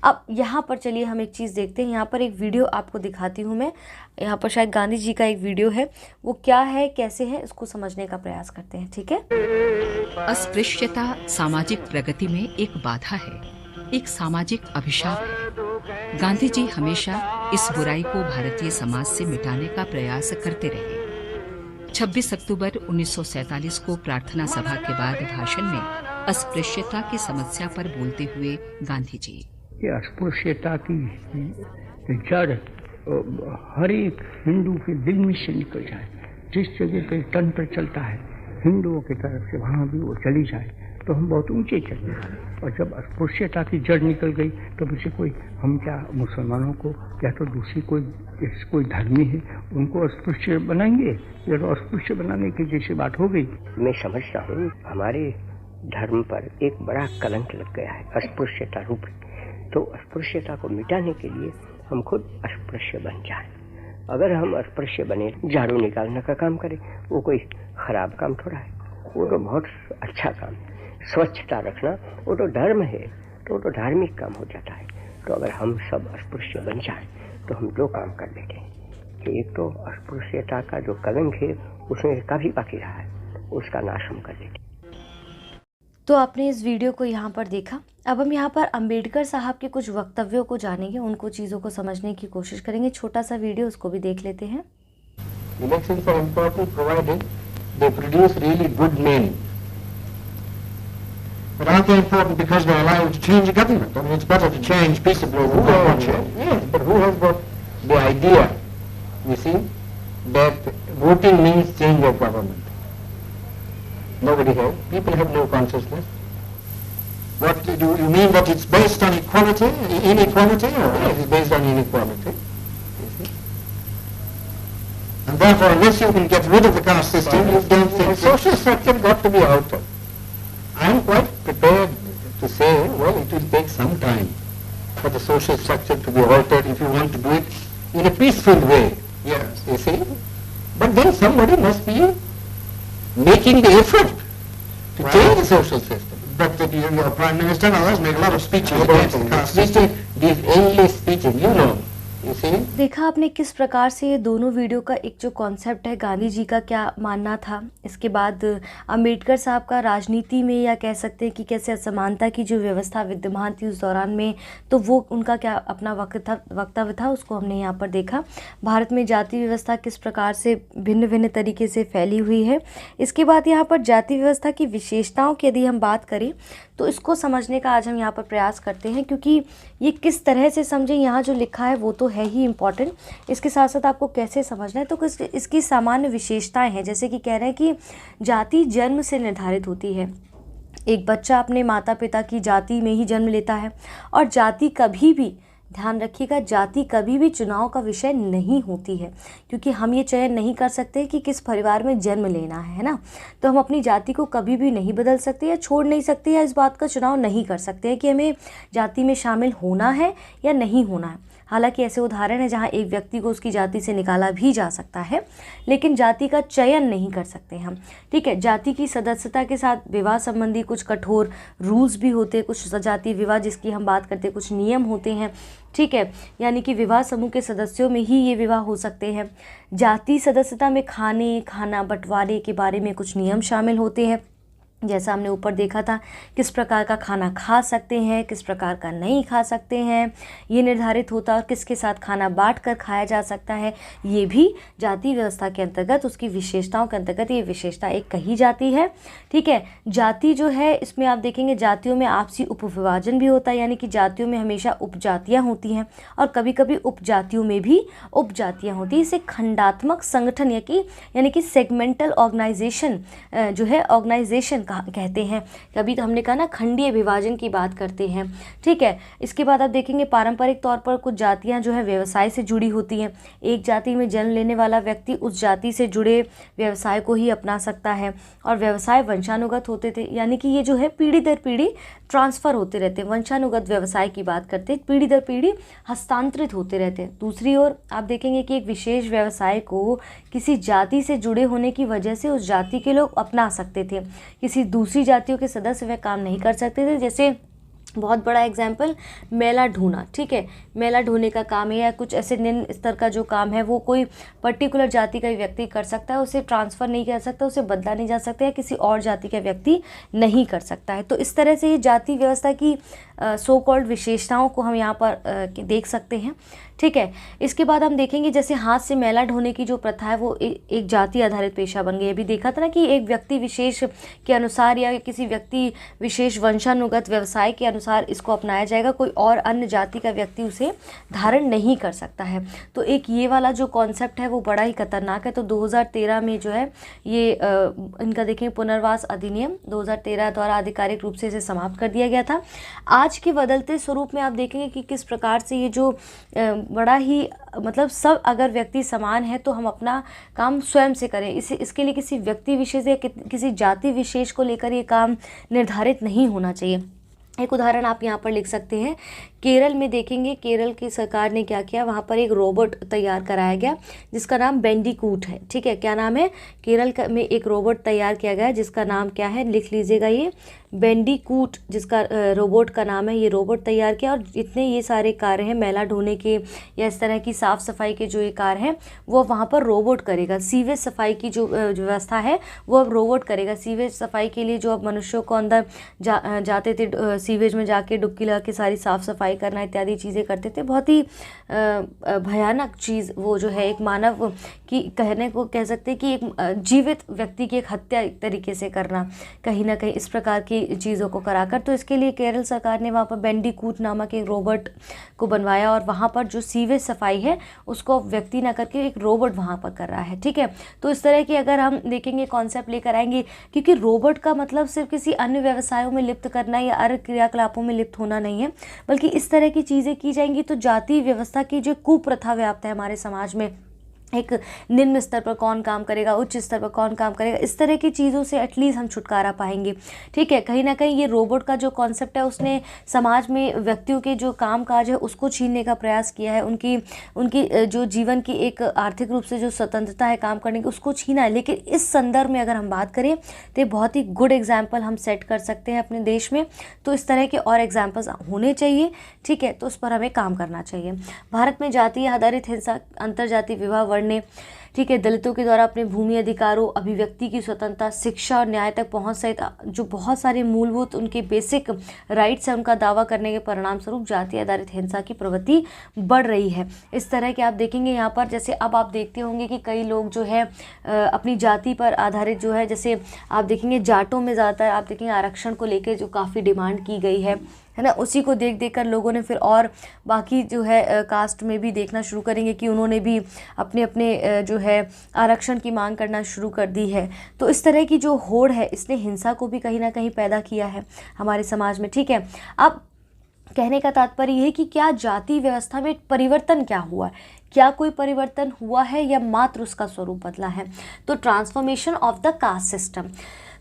अब यहाँ पर चलिए हम एक चीज़ देखते हैं। यहाँ पर एक वीडियो आपको दिखाती हूँ मैं। यहाँ पर शायद गांधी जी का एक वीडियो है, वो क्या है, कैसे है, इसको समझने का प्रयास करते हैं। ठीक है, अस्पृश्यता सामाजिक प्रगति में एक बाधा है, एक सामाजिक अभिशाप है। गांधी जी हमेशा इस बुराई को भारतीय समाज से मिटाने का प्रयास करते रहे। 26 अक्टूबर 1947 को प्रार्थना सभा के बाद भाषण में अस्पृश्यता की समस्या पर बोलते हुए गांधी जी, ये अस्पृश्यता की जड़ हर एक हिंदू के दिल में से निकल जाए। जिस जगह पे तन पर चलता है हिंदुओं की तरफ से, वहाँ भी वो चली जाए तो हम बहुत ऊंचे चले जाए। और जब अस्पृश्यता की जड़ निकल गई तो मुझे कोई, हम क्या मुसलमानों को या तो दूसरी कोई धर्मी है उनको अस्पृश्य बनाएंगे, या तो अस्पृश्य बनाने की जैसी बात हो गई। मैं समझता हूँ हमारे धर्म पर एक बड़ा कलंक लग गया है, अस्पृश्यता रूप। तो अस्पृश्यता को मिटाने के लिए हम खुद अस्पृश्य बन जाएं। अगर हम अस्पृश्य बने, झाड़ू निकालने का काम करें, वो कोई खराब काम थोड़ा है, वो तो बहुत अच्छा काम है। स्वच्छता रखना वो तो धर्म है, तो वो तो धार्मिक काम हो जाता है। तो अगर हम सब अस्पृश्य बन जाएं तो हम दो काम कर लेते हैं कि एक तो अस्पृश्यता का जो कलंक है उसमें काफी बाकी रहा है, उसका नाश हम कर लेते हैं। तो आपने इस वीडियो को यहाँ पर देखा। अब हम यहाँ पर अंबेडकर साहब के कुछ वक्तव्यों को जानेंगे, उनको चीज़ों को समझने की कोशिश करेंगे। छोटा सा वीडियो, उसको भी देख लेते हैं। Elections are important provided they produce really good men. But aren't they important because they allow you to change the government? I mean, it's better to change peaceably than to watch it. Yes, but who has got the idea, you see, that voting means change of government? Nobody has. People have no consciousness. What do you mean that it's based on equality, inequality, or it is based on inequality? You see? And therefore, unless you can get rid of the caste system, you don't think social structure got to be altered. I am quite prepared to say, well, it will take some time for the social structure to be altered if you want to do it in a peaceful way. Yes, you see. But then somebody must be making the effort to change the social system. But your Prime Minister and others make a lot of speeches against the caste system. These endless speeches, you know. You see? देखा आपने किस प्रकार से ये दोनों video का एक जो कॉन्सेप्ट है, गांधी जी का क्या मानना था, इसके बाद अंबेडकर साहब का राजनीति में, या कह सकते हैं कि कैसे असमानता की जो व्यवस्था विद्यमान थी उस दौरान में, तो वो उनका क्या अपना वक्तव्य था, उसको हमने यहाँ पर देखा। भारत में जाति व्यवस्था किस प्रकार से भिन्न भिन्न तरीके से फैली हुई है। इसके बाद यहाँ पर जाति व्यवस्था की विशेषताओं की यदि हम बात करें तो इसको समझने का आज हम यहाँ पर प्रयास करते हैं, क्योंकि ये किस तरह से समझें, यहाँ जो लिखा है वो तो है ही इम्पॉर्टेंट, इसके साथ साथ आपको कैसे समझना है। तो इसकी सामान्य विशेषताएं हैं, जैसे कि कह रहे हैं कि जाति जन्म से निर्धारित होती है। एक बच्चा अपने माता पिता की जाति में ही जन्म लेता है, और जाति कभी भी, ध्यान रखिएगा, जाति कभी भी चुनाव का विषय नहीं होती है, क्योंकि हम ये चयन नहीं कर सकते कि किस परिवार में जन्म लेना है ना। तो हम अपनी जाति को कभी भी नहीं बदल सकते या छोड़ नहीं सकते, या इस बात का चुनाव नहीं कर सकते हैं कि हमें जाति में शामिल होना है या नहीं होना है। हालांकि ऐसे उदाहरण हैं जहां एक व्यक्ति को उसकी जाति से निकाला भी जा सकता है, लेकिन जाति का चयन नहीं कर सकते हम। ठीक है, जाति की सदस्यता के साथ विवाह संबंधी कुछ कठोर रूल्स भी होते हैं, कुछ जाति विवाह जिसकी हम बात करते हैं, कुछ नियम होते हैं। ठीक है, यानी कि विवाह समूह के सदस्यों में ही ये विवाह हो सकते हैं। जाति सदस्यता में खाना बंटवारे के बारे में कुछ नियम शामिल होते हैं, जैसा हमने ऊपर देखा था, किस प्रकार का खाना खा सकते हैं, किस प्रकार का नहीं खा सकते हैं, ये निर्धारित होता है। और किसके साथ खाना बांट कर खाया जा सकता है, ये भी जाति व्यवस्था के अंतर्गत, उसकी विशेषताओं के अंतर्गत ये विशेषता एक कही जाती है। ठीक है, जाति जो है, इसमें आप देखेंगे जातियों में आपसी उपविभाजन भी होता है, यानी कि जातियों में हमेशा उपजातियाँ होती हैं और कभी कभी उपजातियों में भी उपजातियाँ होती हैं। इसे खंडात्मक संगठन यानी कि सेगमेंटल ऑर्गेनाइजेशन जो है, ऑर्गेनाइजेशन कहते हैं। कभी तो हमने कहा ना, खंडीय विभाजन की बात करते हैं। ठीक है, इसके बाद आप देखेंगे पारंपरिक तौर पर कुछ जातियां जो है व्यवसाय से जुड़ी होती हैं। एक जाति में जन्म लेने वाला व्यक्ति उस जाति से जुड़े व्यवसाय को ही अपना सकता है, और व्यवसाय वंशानुगत होते थे, यानी कि ये जो है पीढ़ी दर पीढ़ी ट्रांसफ़र होते रहते हैं। वंशानुगत व्यवसाय की बात करते हैं, पीढ़ी दर पीढ़ी हस्तांतरित होते रहते हैं। दूसरी ओर आप देखेंगे कि एक विशेष व्यवसाय को किसी जाति से जुड़े होने की वजह से उस जाति के लोग अपना सकते थे, किसी दूसरी जातियों के सदस्य वह काम नहीं कर सकते थे। जैसे बहुत बड़ा एग्जाम्पल, मेला ढूंढना। ठीक है, मेला ढूंढने का काम है, या कुछ ऐसे निम्न स्तर का जो काम है वो कोई पर्टिकुलर जाति का व्यक्ति कर सकता है, उसे ट्रांसफ़र नहीं कर सकता, उसे बदला नहीं जा सकता, या किसी और जाति का व्यक्ति नहीं कर सकता है। तो इस तरह से ये जाति व्यवस्था की सो कॉल्ड विशेषताओं को हम यहाँ पर देख सकते हैं। ठीक है, इसके बाद हम देखेंगे जैसे हाथ से मैला ढोने की जो प्रथा है वो एक जाति आधारित पेशा बन गई। अभी देखा था ना कि एक व्यक्ति विशेष के अनुसार या किसी व्यक्ति विशेष वंशानुगत व्यवसाय के अनुसार इसको अपनाया जाएगा, कोई और अन्य जाति का व्यक्ति उसे धारण नहीं कर सकता है। तो एक ये वाला जो कॉन्सेप्ट है वो बड़ा ही खतरनाक है। तो 2013 में जो है ये इनका देखें पुनर्वास अधिनियम 2013 द्वारा आधिकारिक रूप से इसे समाप्त कर दिया गया था। आज के बदलते स्वरूप में आप देखेंगे कि किस प्रकार से ये जो बड़ा ही मतलब सब अगर व्यक्ति समान है तो हम अपना काम स्वयं से करें, इसके लिए किसी व्यक्ति विशेष या किसी जाति विशेष को लेकर ये काम निर्धारित नहीं होना चाहिए। एक उदाहरण आप यहाँ पर लिख सकते हैं, केरल में देखेंगे केरल की सरकार ने क्या किया, वहाँ पर एक रोबोट तैयार कराया गया जिसका नाम बैंडिकूट है। ठीक है, क्या नाम है, केरल में एक रोबोट तैयार किया गया जिसका नाम क्या है, लिख लीजिएगा ये बैंडिकूट जिसका रोबोट का नाम है। ये रोबोट तैयार किया और जितने ये सारे कार्य हैं मैला ढोने के या इस तरह की साफ़ सफाई के जो ये कार्य हैं वो वहाँ पर रोबोट करेगा। सीवेज सफाई की जो व्यवस्था है वो अब रोबोट करेगा। सीवेज सफाई के लिए जो अब मनुष्यों को अंदर जाते थे सीवेज में जाके डुबकी लगा के सारी साफ़ सफाई करना इत्यादि चीज़ें करते थे। बहुत ही भयानक चीज़ वो जो है एक मानव की कहने को कह सकते हैं कि एक जीवित व्यक्ति की एक हत्या एक तरीके से करना, कहीं ना कहीं इस प्रकार की चीज़ों को कराकर। तो इसके लिए केरल सरकार ने वहाँ पर बेंडीकूट नामक एक रोबोट को बनवाया और वहाँ पर जो सीवेज सफाई है उसको व्यक्ति ना करके एक रोबोट वहाँ पर कर रहा है, ठीक है। तो इस तरह की अगर हम देखेंगे कॉन्सेप्ट लेकर आएंगे, क्योंकि रोबोट का मतलब सिर्फ किसी अन्य व्यवसायों में लिप्त करना या अन्य क्रियाकलापों में लिप्त होना नहीं है, बल्कि इस तरह की चीज़ें की जाएंगी तो जाति व्यवस्था की जो कुप्रथा व्याप्त है हमारे समाज में, एक निम्न स्तर पर कौन काम करेगा, उच्च स्तर पर कौन काम करेगा, इस तरह की चीज़ों से एटलीस्ट हम छुटकारा पाएंगे, ठीक है। कहीं ना कहीं ये रोबोट का जो कॉन्सेप्ट है उसने समाज में व्यक्तियों के जो काम काज है उसको छीनने का प्रयास किया है, उनकी जो जीवन की एक आर्थिक रूप से जो स्वतंत्रता है काम करने की उसको छीना है। लेकिन इस संदर्भ में अगर हम बात करें तो बहुत ही गुड एग्जाम्पल हम सेट कर सकते हैं अपने देश में। तो इस तरह के और एग्जाम्पल्स होने चाहिए, ठीक है। तो उस पर हमें काम करना चाहिए। भारत में जातीय आधारित हिंसा, अंतरजातीय विवाह ने, ठीक है, दलितों के द्वारा अपने भूमि अधिकारों, अभिव्यक्ति की स्वतंत्रता, शिक्षा और न्याय तक पहुंच सहित जो बहुत सारे मूलभूत उनके बेसिक राइट्स हैं उनका दावा करने के परिणाम स्वरूप जाति आधारित हिंसा की प्रवृत्ति बढ़ रही है। इस तरह के आप देखेंगे यहाँ पर, जैसे अब आप देखते होंगे कि कई लोग जो है अपनी जाति पर आधारित जो है, जैसे आप देखेंगे जाटों में ज़्यादातर आप देखेंगे आरक्षण को लेकर जो काफ़ी डिमांड की गई है ना, उसी को देख कर लोगों ने फिर और बाकी जो है कास्ट में भी देखना शुरू करेंगे कि उन्होंने भी अपने जो है आरक्षण की मांग करना शुरू कर दी है। तो इस तरह की जो होड़ है इसने हिंसा को भी कहीं ना कहीं पैदा किया है हमारे समाज में, ठीक है। अब कहने का तात्पर्य ये है कि क्या जाति व्यवस्था में परिवर्तन क्या हुआ है, क्या कोई परिवर्तन हुआ है या मात्र उसका स्वरूप बदला है। तो transformation of the caste system,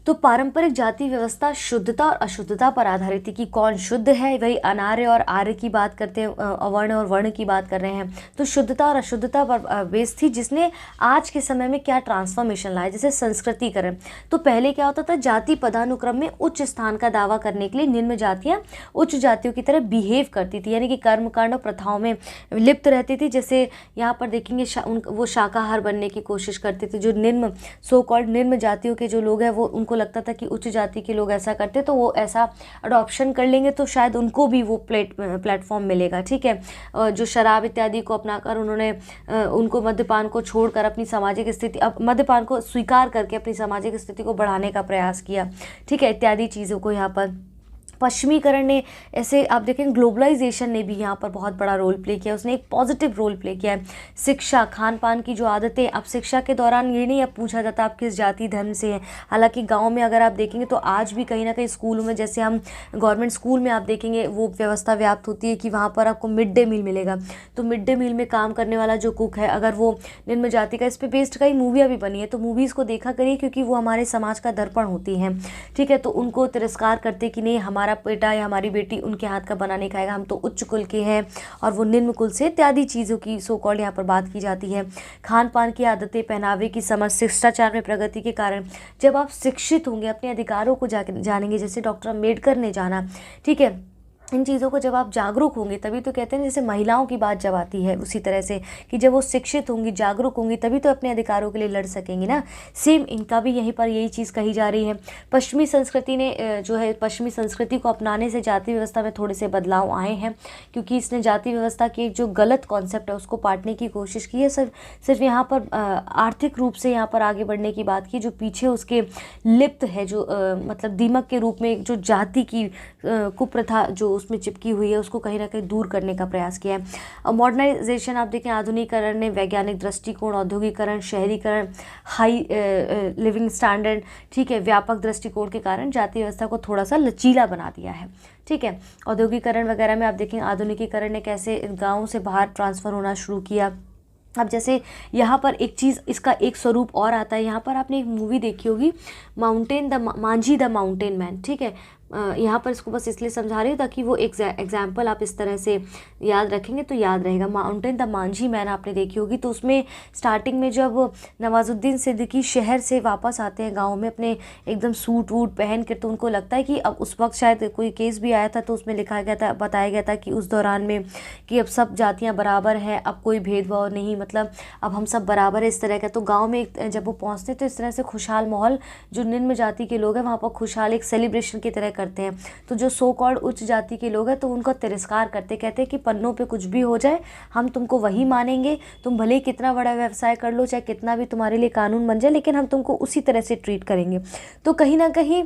तो पारंपरिक जाति व्यवस्था शुद्धता और अशुद्धता पर आधारित थी कि कौन शुद्ध है, वही अनार्य और आर्य की बात करते हैं, अवर्ण और वर्ण की बात कर रहे हैं। तो शुद्धता और अशुद्धता पर बेस थी, जिसने आज के समय में क्या ट्रांसफॉर्मेशन लाया, जैसे संस्कृतिकरण। तो पहले क्या होता था, जाति पदानुक्रम में उच्च स्थान का दावा करने के लिए निम्न जातियाँ उच्च जातियों की तरह बिहेव करती थी, यानी कि कर्मकांड और प्रथाओं में लिप्त रहती थी। जैसे यहाँ पर देखेंगे वो शाकाहार बनने की कोशिश करते थे। जो निम्न सो कॉल्ड निम्न जातियों के जो लोग हैं वो उनको लगता था कि उच्च जाति के लोग ऐसा करते तो वो ऐसा अडॉप्शन कर लेंगे तो शायद उनको भी वो प्लेटफॉर्म मिलेगा, ठीक है। जो शराब इत्यादि को अपनाकर उन्होंने उनको मद्यपान को छोड़कर अपनी सामाजिक स्थिति, अब मद्यपान को स्वीकार करके अपनी सामाजिक स्थिति को बढ़ाने का प्रयास किया, ठीक है, इत्यादि चीज़ों को यहाँ पर पश्चिमीकरण ने, ऐसे आप देखें ग्लोबलाइजेशन ने भी यहाँ पर बहुत बड़ा रोल प्ले किया, उसने एक पॉजिटिव रोल प्ले किया है। शिक्षा, खान पान की जो आदतें, अब शिक्षा के दौरान ये नहीं अब पूछा जाता आप किस जाति धर्म से हैं। हालांकि गांव में अगर आप देखेंगे तो आज भी कहीं ना कहीं स्कूलों में, जैसे हम गवर्नमेंट स्कूल में आप देखेंगे वो व्यवस्था व्याप्त होती है कि वहाँ पर आपको मिड डे मील मिलेगा। तो मिड डे मील में काम करने वाला जो कुक है अगर वो निम्न जाति का, इस पर बेस्ड कई मूवियाँ भी बनी है, तो मूवीज़ को देखा करिए क्योंकि वो हमारे समाज का दर्पण होती हैं, ठीक है। तो उनको तिरस्कार करते कि नहीं हमारा बेटा या हमारी बेटी उनके हाथ का बना नहीं खाएगा, हम तो उच्च कुल के हैं और वो निम्न कुल से, इत्यादि चीज़ों की सो कॉल्ड यहाँ पर बात की जाती है। खान पान की आदतें, पहनावे की समझ, शिष्टाचार में प्रगति के कारण जब आप शिक्षित होंगे, अपने अधिकारों को जानेंगे, जैसे डॉक्टर अम्बेडकर ने जाना, ठीक है, इन चीज़ों को जब आप जागरूक होंगे तभी तो कहते हैं, जैसे महिलाओं की बात जब आती है उसी तरह से कि जब वो शिक्षित होंगी, जागरूक होंगी तभी तो अपने अधिकारों के लिए लड़ सकेंगी ना। सेम इनका भी यहीं पर यही चीज़ कही जा रही है। पश्चिमी संस्कृति ने जो है, पश्चिमी संस्कृति को अपनाने से जाति व्यवस्था में थोड़े से बदलाव आए हैं, क्योंकि इसने जाति व्यवस्था की जो गलत कॉन्सेप्ट है उसको पाटने की कोशिश की है। सिर्फ यहाँ पर आर्थिक रूप से यहाँ पर आगे बढ़ने की बात की, जो पीछे उसके लिप्त है, जो मतलब दीमक के रूप में जो जाति की कुप्रथा जो उसमें चिपकी हुई है उसको कहीं ना कहीं दूर करने का प्रयास किया है। मॉडर्नाइजेशन आप देखें, आधुनिकीकरण ने वैज्ञानिक दृष्टिकोण, औद्योगिकरण, शहरीकरण, हाई लिविंग स्टैंडर्ड, ठीक है, व्यापक दृष्टिकोण के कारण जाति व्यवस्था को थोड़ा सा लचीला बना दिया है, ठीक है। औद्योगिकरण वगैरह में आप देखें आधुनिकीकरण ने कैसे गाँव से बाहर ट्रांसफ़र होना शुरू किया। अब जैसे यहाँ पर एक चीज़, इसका एक स्वरूप और आता है। यहाँ पर आपने एक मूवी देखी होगी, मांझी द माउंटेन मैन, ठीक है। यहाँ पर इसको बस इसलिए समझा रही हूँ ताकि वो एग्जाम्पल आप इस तरह से याद रखेंगे तो याद रहेगा। माउंटेन द मांझी मैन आपने देखी होगी। तो उसमें स्टार्टिंग में जब नवाजुद्दीन सिद्दीकी शहर से वापस आते हैं गांव में अपने एकदम सूट वूट पहन कर, तो उनको लगता है कि अब उस वक्त शायद कोई केस भी आया था तो उसमें लिखा गया था, बताया गया था कि उस दौरान में कि अब सब जातियाँ बराबर हैं, अब कोई भेदभाव नहीं, मतलब अब हम सब बराबर है, इस तरह का। तो गाँव में जब वो पहुँचते तो इस तरह से खुशहाल माहौल, जो निम्न जाति के लोग हैं वहाँ पर खुशहाल एक सेलिब्रेशन की तरह करते हैं। तो जो सो कॉल्ड उच्च जाति के लोग हैं तो उनका तिरस्कार करते, कहते हैं कि पन्नों पे कुछ भी हो जाए हम तुमको वही मानेंगे, तुम भले ही कितना बड़ा व्यवसाय कर लो, चाहे कितना भी तुम्हारे लिए कानून बन जाए, लेकिन हम तुमको उसी तरह से ट्रीट करेंगे। तो कहीं ना कहीं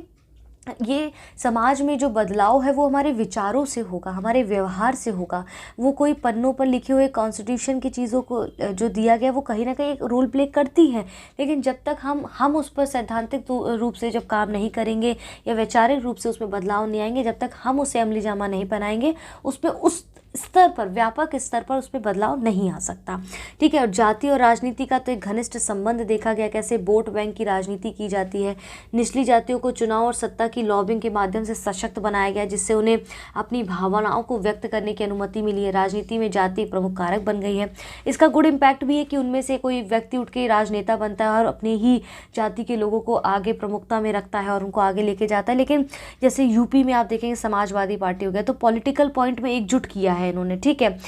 ये समाज में जो बदलाव है वो हमारे विचारों से होगा, हमारे व्यवहार से होगा। वो कोई पन्नों पर लिखे हुए कॉन्स्टिट्यूशन की चीज़ों को जो दिया गया वो कहीं ना कहीं एक रोल प्ले करती है, लेकिन जब तक हम उस पर सैद्धांतिक रूप से जब काम नहीं करेंगे या वैचारिक रूप से उसमें बदलाव नहीं आएंगे, जब तक हम उसे अमली जामा नहीं बनाएंगे, उस पर उस स्तर पर, व्यापक स्तर पर उसमें बदलाव नहीं आ सकता। ठीक है। और जाति और राजनीति का तो एक घनिष्ठ संबंध देखा गया, कैसे वोट बैंक की राजनीति की जाती है। निचली जातियों को चुनाव और सत्ता की लॉबिंग के माध्यम से सशक्त बनाया गया, जिससे उन्हें अपनी भावनाओं को व्यक्त करने की अनुमति मिली है। राजनीति में जाति प्रमुख कारक बन गई है। इसका गुड इम्पैक्ट भी है कि उनमें से कोई व्यक्ति उठ के राजनेता बनता है और अपने ही जाति के लोगों को आगे प्रमुखता में रखता है और उनको आगे लेके जाता है। लेकिन जैसे यूपी में आप देखेंगे समाजवादी पार्टी हो गया, तो पॉलिटिकल पॉइंट में एकजुट किया है इन्होंने। ठीक है।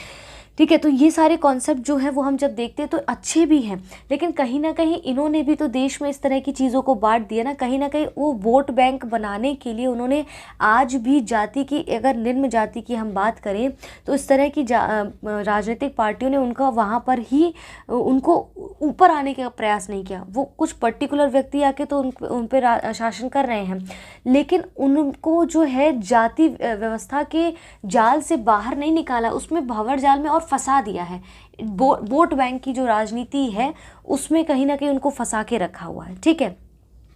तो ये सारे कॉन्सेप्ट जो है वो हम जब देखते हैं तो अच्छे भी हैं, लेकिन कहीं ना कहीं इन्होंने भी तो देश में इस तरह की चीज़ों को बांट दिया ना। कहीं ना कहीं वो वोट बैंक बनाने के लिए उन्होंने आज भी जाति की, अगर निम्न जाति की हम बात करें तो इस तरह की राजनीतिक पार्टियों ने उनका वहाँ पर ही उनको ऊपर आने का प्रयास नहीं किया। वो कुछ पर्टिकुलर व्यक्ति आके तो उन पर शासन कर रहे हैं, लेकिन उनको जो है जाति व्यवस्था के जाल से बाहर नहीं निकाला, उसमें भंवर जाल में और फंसा दिया है। वोट बैंक की जो राजनीति है उसमें कहीं ना कहीं उनको फंसा के रखा हुआ है। ठीक है।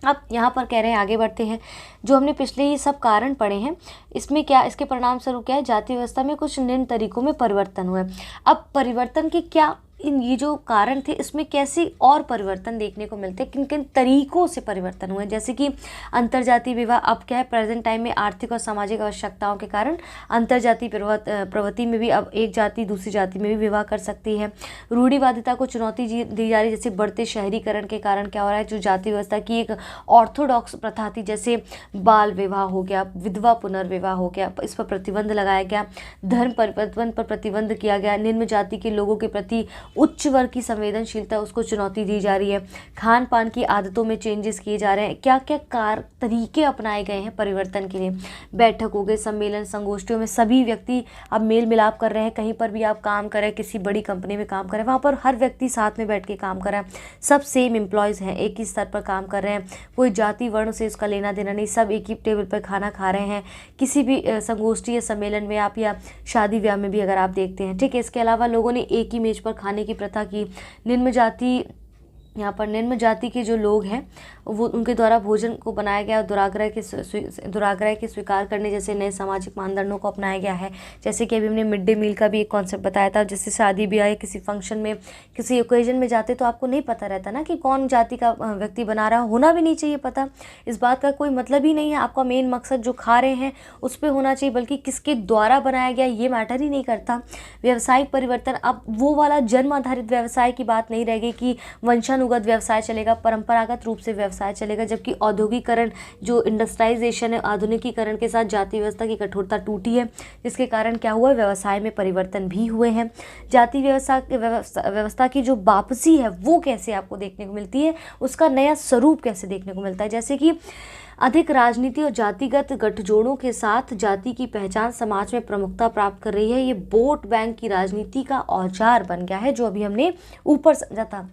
अब यहाँ पर कह रहे हैं, आगे बढ़ते हैं, जो हमने पिछले ही सब कारण पढ़े हैं इसमें क्या, इसके परिणाम स्वरूप क्या है, जाति व्यवस्था में कुछ निम्न तरीकों में परिवर्तन हुआ है। अब परिवर्तन के क्या, ये जो कारण थे इसमें कैसे और परिवर्तन देखने को मिलते हैं, किन किन तरीकों से परिवर्तन हुए। जैसे कि अंतर्जातीय विवाह, अब क्या है प्रेजेंट टाइम में आर्थिक और सामाजिक आवश्यकताओं के कारण अंतर्जातीय प्रवृत्ति में भी अब एक जाति दूसरी जाति में भी विवाह कर सकती है। रूढ़िवादिता को चुनौती दी जा रही है, जैसे बढ़ते शहरीकरण के कारण क्या हो रहा है, जो जाति व्यवस्था की एक ऑर्थोडॉक्स प्रथा थी, जैसे बाल विवाह हो गया, विधवा पुनर्विवाह हो गया, इस पर प्रतिबंध लगाया गया। धर्म परिवर्तन पर प्रतिबंध किया गया। निम्न जाति के लोगों के प्रति उच्च वर्ग की संवेदनशीलता, उसको चुनौती दी जा रही है। खान पान की आदतों में चेंजेस किए जा रहे हैं। क्या क्या तरीके अपनाए गए हैं परिवर्तन के लिए। बैठक हो गए, सम्मेलन, संगोष्ठियों में सभी व्यक्ति अब मेल मिलाप कर रहे हैं। कहीं पर भी आप काम करें, किसी बड़ी कंपनी में काम करें, वहाँ पर हर व्यक्ति साथ में बैठ के काम कर रहा है। सब सेम एम्प्लॉयज़ हैं, एक ही स्तर पर काम कर रहे हैं, कोई जाति वर्ण से उसका लेना देना नहीं, सब एक ही टेबल पर खाना खा रहे हैं। किसी भी संगोष्ठी या सम्मेलन में आप या शादी ब्याह में भी अगर आप देखते हैं। ठीक है। इसके अलावा लोगों ने एक ही मेज पर खाने की प्रथा की। निम्न जाति, यहाँ पर निम्न जाति के जो लोग हैं वो उनके द्वारा भोजन को बनाया गया, दुराग्रह के स्वीकार करने जैसे नए सामाजिक मानदंडों को अपनाया गया है। जैसे कि अभी हमने मिड डे मील का भी एक कॉन्सेप्ट बताया था। जैसे शादी ब्याह, किसी फंक्शन में, किसी ओकेजन में जाते तो आपको नहीं पता रहता ना कि कौन जाति का व्यक्ति बना रहा, होना भी नहीं चाहिए पता। इस बात का कोई मतलब ही नहीं है। आपका मेन मकसद जो खा रहे हैं उस पर होना चाहिए, बल्कि किसके द्वारा बनाया गया ये मैटर ही नहीं करता। व्यावसायिक परिवर्तन, अब वो वाला जन्म आधारित व्यवसाय की बात नहीं रह गई कि वंशानुगत व्यवसाय चलेगा, परंपरागत रूप से व्यवसाय चलेगा। जबकि औद्योगिकरण, जो इंडस्ट्रियलाइजेशन है, आधुनिकीकरण के साथ जाति व्यवस्था की कठोरता टूटी है, जिसके कारण क्या हुआ, व्यवसाय में परिवर्तन भी हुए हैं। जाति व्यवस्था की जो वापसी है वो कैसे आपको देखने को मिलती है, उसका नया स्वरूप कैसे देखने को मिलता है। जैसे कि अधिक राजनीति और जातिगत गठजोड़ों के साथ जाति की पहचान समाज में प्रमुखता प्राप्त कर रही है। ये वोट बैंक की राजनीति का औजार बन गया है, जो अभी हमने ऊपर समझा था।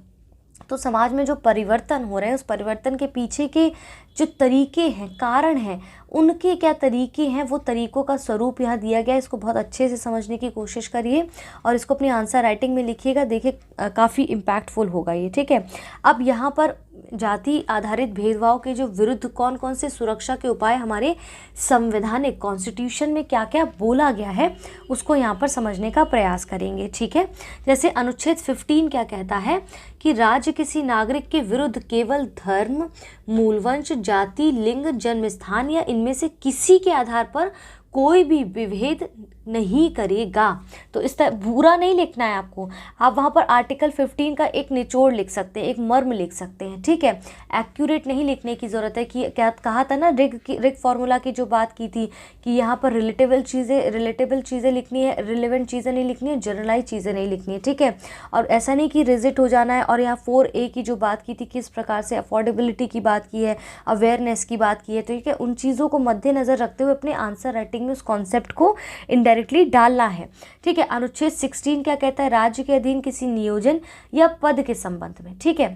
तो समाज में जो परिवर्तन हो रहे हैं, उस परिवर्तन के पीछे के जो तरीके हैं, कारण हैं, उनके क्या तरीके हैं, वो तरीकों का स्वरूप यहाँ दिया गया है। इसको बहुत अच्छे से समझने की कोशिश करिए और इसको अपनी आंसर राइटिंग में लिखिएगा। देखिए काफ़ी इम्पैक्टफुल होगा ये। ठीक है। अब यहाँ पर जाति आधारित भेदभाव के जो विरुद्ध कौन कौन से सुरक्षा के उपाय हमारे संवैधानिक कॉन्स्टिट्यूशन में क्या क्या बोला गया है, उसको यहाँ पर समझने का प्रयास करेंगे। ठीक है। जैसे अनुच्छेद 15 क्या कहता है कि राज्य किसी नागरिक के विरुद्ध केवल धर्म, मूलवंश, जाति, लिंग, जन्म स्थान या इनमें से किसी के आधार पर कोई भी विभेद नहीं करेगा। तो इस तरह बुरा नहीं लिखना है आपको, आप वहाँ पर आर्टिकल 15 का एक निचोड़ लिख सकते हैं, एक मर्म लिख सकते हैं, ठीक है। एक्यूरेट नहीं लिखने की ज़रूरत है कि क्या कहा था ना, रिग फार्मूला की जो बात की थी कि यहाँ पर रिलेटेबल चीज़ें लिखनी है, रिलेवेंट चीज़ें नहीं लिखनी है, जनरलाइज चीज़ें नहीं लिखनी है, ठीक है। और ऐसा नहीं कि रिजिट हो जाना है। और यहाँ 4A की जो बात की थी, किस प्रकार से अफोर्डेबिलिटी की बात की है, अवेयरनेस की बात की है, तो ठीक है, उन चीज़ों को मद्देनज़र रखते हुए अपने आंसर राइटिंग में उस कॉन्सेप्ट को इनडायरेक्टली डालना है, ठीक है। अनुच्छेद 16 क्या कहता है, राज्य के अधीन किसी नियोजन या पद के संबंध में, ठीक है,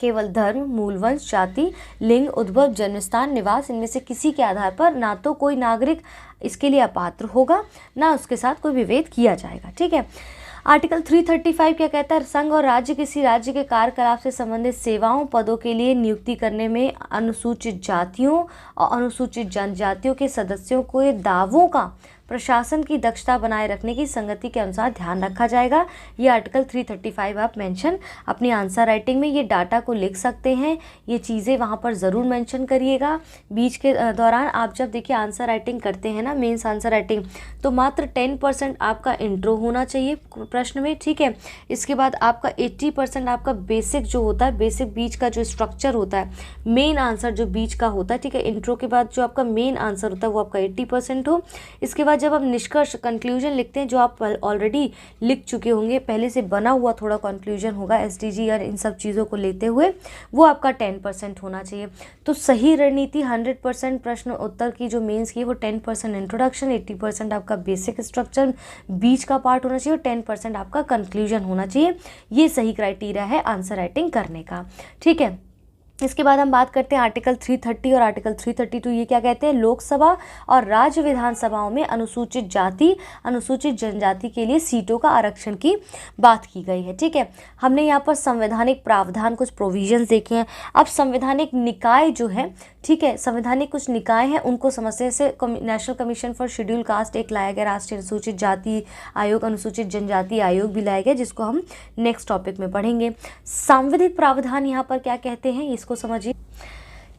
केवल धर्म, मूलवंश, जाति, लिंग, उद्भव, जन्मस्थान, निवास, इनमें से किसी के आधार पर ना तो कोई नागरिक इसके लिए अपात्र होगा, ना उसके साथ कोई विभेद किया जाएगा, ठीक है। आर्टिकल 335 क्या कहता है, संघ और राज्य किसी राज्य के कार्यकलाप से संबंधित सेवाओं पदों के लिए नियुक्ति करने में अनुसूचित जातियों और अनुसूचित जनजातियों के सदस्यों को दावों का प्रशासन की दक्षता बनाए रखने की संगति के अनुसार ध्यान रखा जाएगा। ये आर्टिकल 335 आप मेंशन अपनी आंसर राइटिंग में ये डाटा को लिख सकते हैं, ये चीज़ें वहाँ पर ज़रूर मेंशन करिएगा। बीच के दौरान आप जब देखिए आंसर राइटिंग करते हैं ना, मेंस आंसर राइटिंग, तो मात्र 10% आपका इंट्रो होना चाहिए प्रश्न में, ठीक है। इसके बाद आपका 80% आपका बेसिक जो होता है, बेसिक बीच का जो स्ट्रक्चर होता है, मेन आंसर जो बीच का होता है, ठीक है, इंट्रो के बाद जो आपका मेन आंसर होता है वो आपका 80% हो। इसके बाद जब आप निष्कर्ष कंक्लूजन लिखते हैं, जो आप ऑलरेडी लिख चुके होंगे, पहले से बना हुआ थोड़ा कंक्लूजन होगा SDG और इन सब चीज़ों को लेते हुए, वो आपका 10% होना चाहिए। तो सही रणनीति 100% प्रश्न उत्तर की जो मेंस की वो 10% इंट्रोडक्शन, 80% आपका बेसिक स्ट्रक्चर बीच का पार्ट होना चाहिए और 10% आपका कंक्लूजन होना चाहिए। ये सही क्राइटेरिया है आंसर राइटिंग करने का, ठीक है। इसके बाद हम बात करते हैं आर्टिकल 330 और आर्टिकल 332। ये क्या कहते हैं, लोकसभा और राज्य विधानसभाओं में अनुसूचित जाति, अनुसूचित जनजाति के लिए सीटों का आरक्षण की बात की गई है, ठीक है। हमने यहाँ पर संवैधानिक प्रावधान, कुछ प्रोविजंस देखे हैं। अब संवैधानिक निकाय जो है, ठीक है, संवैधानिक कुछ निकाय हैं, उनको समझने से national commission for schedule caste एक लाया गया, राष्ट्रीय अनुसूचित जाति आयोग, अनुसूचित जनजाति आयोग भी लाया गया, जिसको हम नेक्स्ट टॉपिक में पढ़ेंगे। सांविधिक प्रावधान यहाँ पर क्या कहते हैं, इसको समझिए,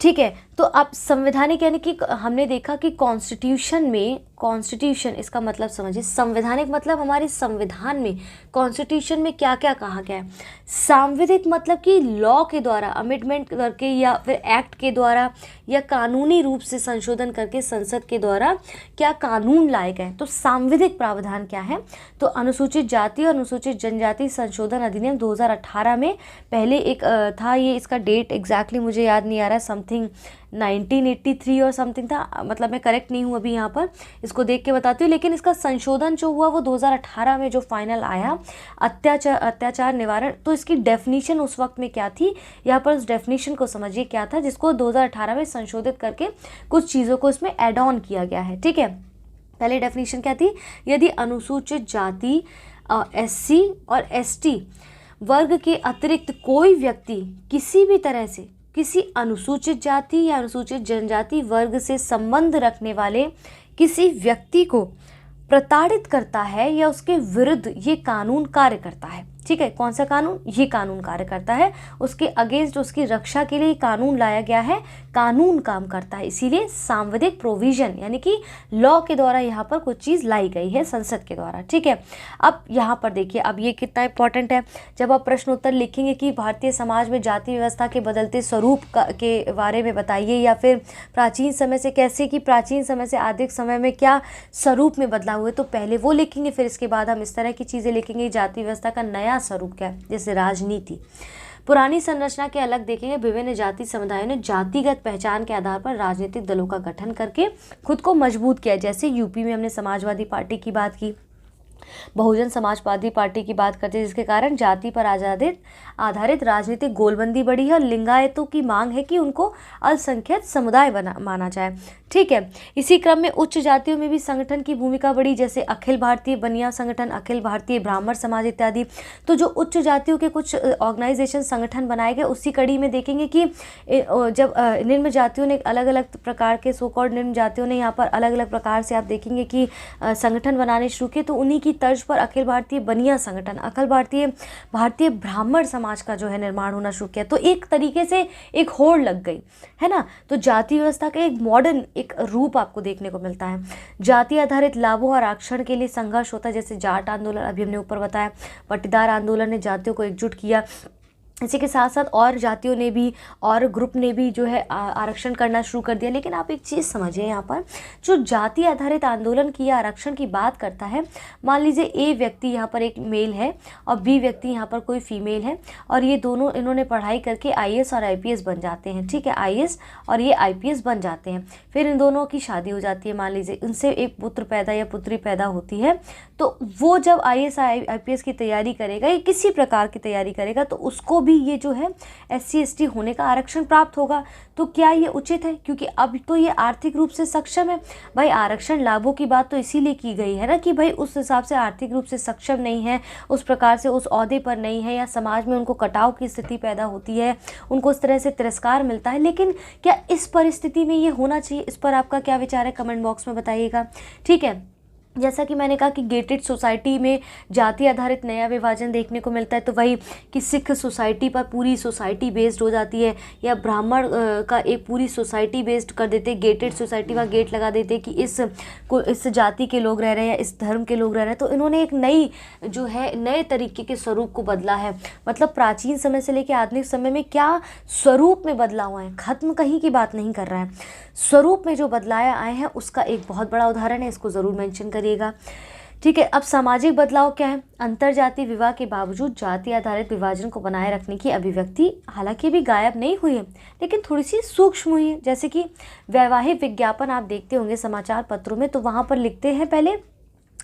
ठीक है। तो अब संवैधानिक यानी कि हमने देखा कि कॉन्स्टिट्यूशन में, कॉन्स्टिट्यूशन इसका मतलब समझिए, संवैधानिक मतलब हमारे संविधान में, कॉन्स्टिट्यूशन में क्या क्या कहा गया है। सांविधिक मतलब कि लॉ के द्वारा अमेंडमेंट करके या फिर एक्ट के द्वारा या कानूनी रूप से संशोधन करके संसद के द्वारा क्या कानून लाए गए। तो सांविधिक प्रावधान क्या है, तो अनुसूचित जाति और अनुसूचित जनजाति संशोधन अधिनियम 2018 में पहले एक था, ये इसका डेट एग्जैक्टली मुझे याद नहीं आ रहा है, समथिंग 1983 और समथिंग था, मतलब मैं करेक्ट नहीं हूँ अभी यहाँ पर, इसको देख के बताती हूँ। लेकिन इसका संशोधन जो हुआ वो 2018 में जो फाइनल आया, अत्याचार निवारण, तो इसकी डेफिनीशन उस वक्त में क्या थी, यहाँ पर उस डेफिनीशन को समझिए क्या था, जिसको 2018 में संशोधित करके कुछ चीज़ों को इसमें एड ऑन किया गया है, ठीक है। पहले डेफिनीशन क्या थी, यदि अनुसूचित जाति SC और ST वर्ग के अतिरिक्त कोई व्यक्ति किसी भी तरह से किसी अनुसूचित जाति या अनुसूचित जनजाति वर्ग से संबंध रखने वाले किसी व्यक्ति को प्रताड़ित करता है या उसके विरुद्ध ये कानून कार्य करता है, ठीक है। कौन सा कानून, ये कानून कार्य करता है, उसके अगेंस्ट, उसकी रक्षा के लिए कानून लाया गया है, कानून काम करता है, इसीलिए सांविधिक प्रोविजन यानी कि लॉ के द्वारा यहाँ पर कुछ चीज़ लाई गई है संसद के द्वारा, ठीक है। अब यहाँ पर देखिए, अब ये कितना इंपॉर्टेंट है, जब आप प्रश्न उत्तर लिखेंगे कि भारतीय समाज में जाति व्यवस्था के बदलते स्वरूप के बारे में बताइए, या फिर प्राचीन समय से कैसे, कि प्राचीन समय से आधुनिक समय में क्या स्वरूप में बदलाव हुए, तो पहले वो लिखेंगे, फिर इसके बाद हम इस तरह की चीज़ें लिखेंगे, जाति व्यवस्था का नया स्वरूप क्या है, जैसे राजनीति। पुरानी संरचना के अलग देखेंगे, विभिन्न जाति समुदायों ने जातिगत पहचान के आधार पर राजनीतिक दलों का गठन करके खुद को मजबूत किया, जैसे यूपी में हमने समाजवादी पार्टी की बात की, बहुजन समाजवादी पार्टी की बात करते हैं, जिसके कारण जाति पर आधारित राजनीतिक गोलबंदी बढ़ी है और लिंगायतों की मांग है कि उनको अल्पसंख्यक समुदाय माना जाए, ठीक है। इसी क्रम में उच्च जातियों में भी संगठन की भूमिका बढ़ी, जैसे अखिल भारतीय बनिया संगठन, अखिल भारतीय ब्राह्मण समाज इत्यादि। तो जो उच्च जातियों के कुछ ऑर्गेनाइजेशन संगठन बनाए गए, उसी कड़ी में देखेंगे कि जब निम्न जातियों ने अलग अलग प्रकार के, सो कॉल्ड निम्न जातियों ने यहाँ पर अलग अलग प्रकार से आप देखेंगे कि संगठन बनाने शुरू किए, तो उन्हीं की की तर्ज पर अखिल भारतीय बनिया संगठन, भारतीय ब्राह्मण समाज का जो है निर्माण होना शुरू किया। तो एक तरीके से एक होड़ लग गई, है ना। तो जाति व्यवस्था का एक मॉडर्न एक रूप आपको देखने को मिलता है। जाति आधारित लाभों और आरक्षण के लिए संघर्ष होता है, जैसे जाट आंदोलन अभी हमने ऊपर बताया, पट्टीदार आंदोलन ने जातियों को एकजुट किया। इसी के साथ साथ और जातियों ने भी और ग्रुप ने भी जो है आरक्षण करना शुरू कर दिया। लेकिन आप एक चीज़ समझिए, यहाँ पर जो जाति आधारित आंदोलन की या आरक्षण की बात करता है, मान लीजिए ए व्यक्ति यहाँ पर एक मेल है और बी व्यक्ति यहाँ पर कोई फीमेल है, और ये दोनों इन्होंने पढ़ाई करके IAS और IPS बन जाते हैं, ठीक है, IAS और ये IPS बन जाते हैं। फिर इन दोनों की शादी हो जाती है, मान लीजिए उनसे एक पुत्र पैदा या पुत्री पैदा होती है, तो वो जब IAS IPS की तैयारी करेगा या किसी प्रकार की तैयारी करेगा तो उसको भी ये जो है SC ST होने का आरक्षण प्राप्त होगा। तो क्या ये उचित है? क्योंकि अब तो ये आर्थिक रूप से सक्षम है। भाई आरक्षण लाभों की बात तो इसीलिए की गई है ना कि भाई उस हिसाब से आर्थिक रूप से सक्षम नहीं है, उस प्रकार से उस ओहदे पर नहीं है, या समाज में उनको कटाव की स्थिति पैदा होती है, उनको उस तरह से तिरस्कार मिलता है। लेकिन क्या इस परिस्थिति में ये होना चाहिए? इस पर आपका क्या विचार है, कमेंट बॉक्स में बताइएगा। ठीक है, जैसा कि मैंने कहा कि गेटेड सोसाइटी में जाति आधारित नया विभाजन देखने को मिलता है, तो वही कि सिख सोसाइटी पर पूरी सोसाइटी बेस्ड हो जाती है, या ब्राह्मण का एक पूरी सोसाइटी बेस्ड कर देते, गेटेड सोसाइटी का गेट लगा देते कि इस जाति के लोग रह रहे हैं या इस धर्म के लोग रह रहे हैं। तो इन्होंने एक नई जो है नए तरीके के स्वरूप को बदला है। मतलब प्राचीन समय से लेकर आधुनिक समय में क्या स्वरूप में बदलाव आए, खत्म कहीं की बात नहीं कर रहा है, स्वरूप में जो बदलाव आए हैं उसका एक बहुत बड़ा उदाहरण है, इसको ज़रूर मेंशन करिएगा। ठीक है, अब सामाजिक बदलाव क्या है? अंतरजातीय विवाह के बावजूद जाति आधारित विभाजन को बनाए रखने की अभिव्यक्ति हालांकि भी गायब नहीं हुई है, लेकिन थोड़ी सी सूक्ष्म हुई है। जैसे कि वैवाहिक विज्ञापन आप देखते होंगे समाचार पत्रों में, तो वहाँ पर लिखते हैं, पहले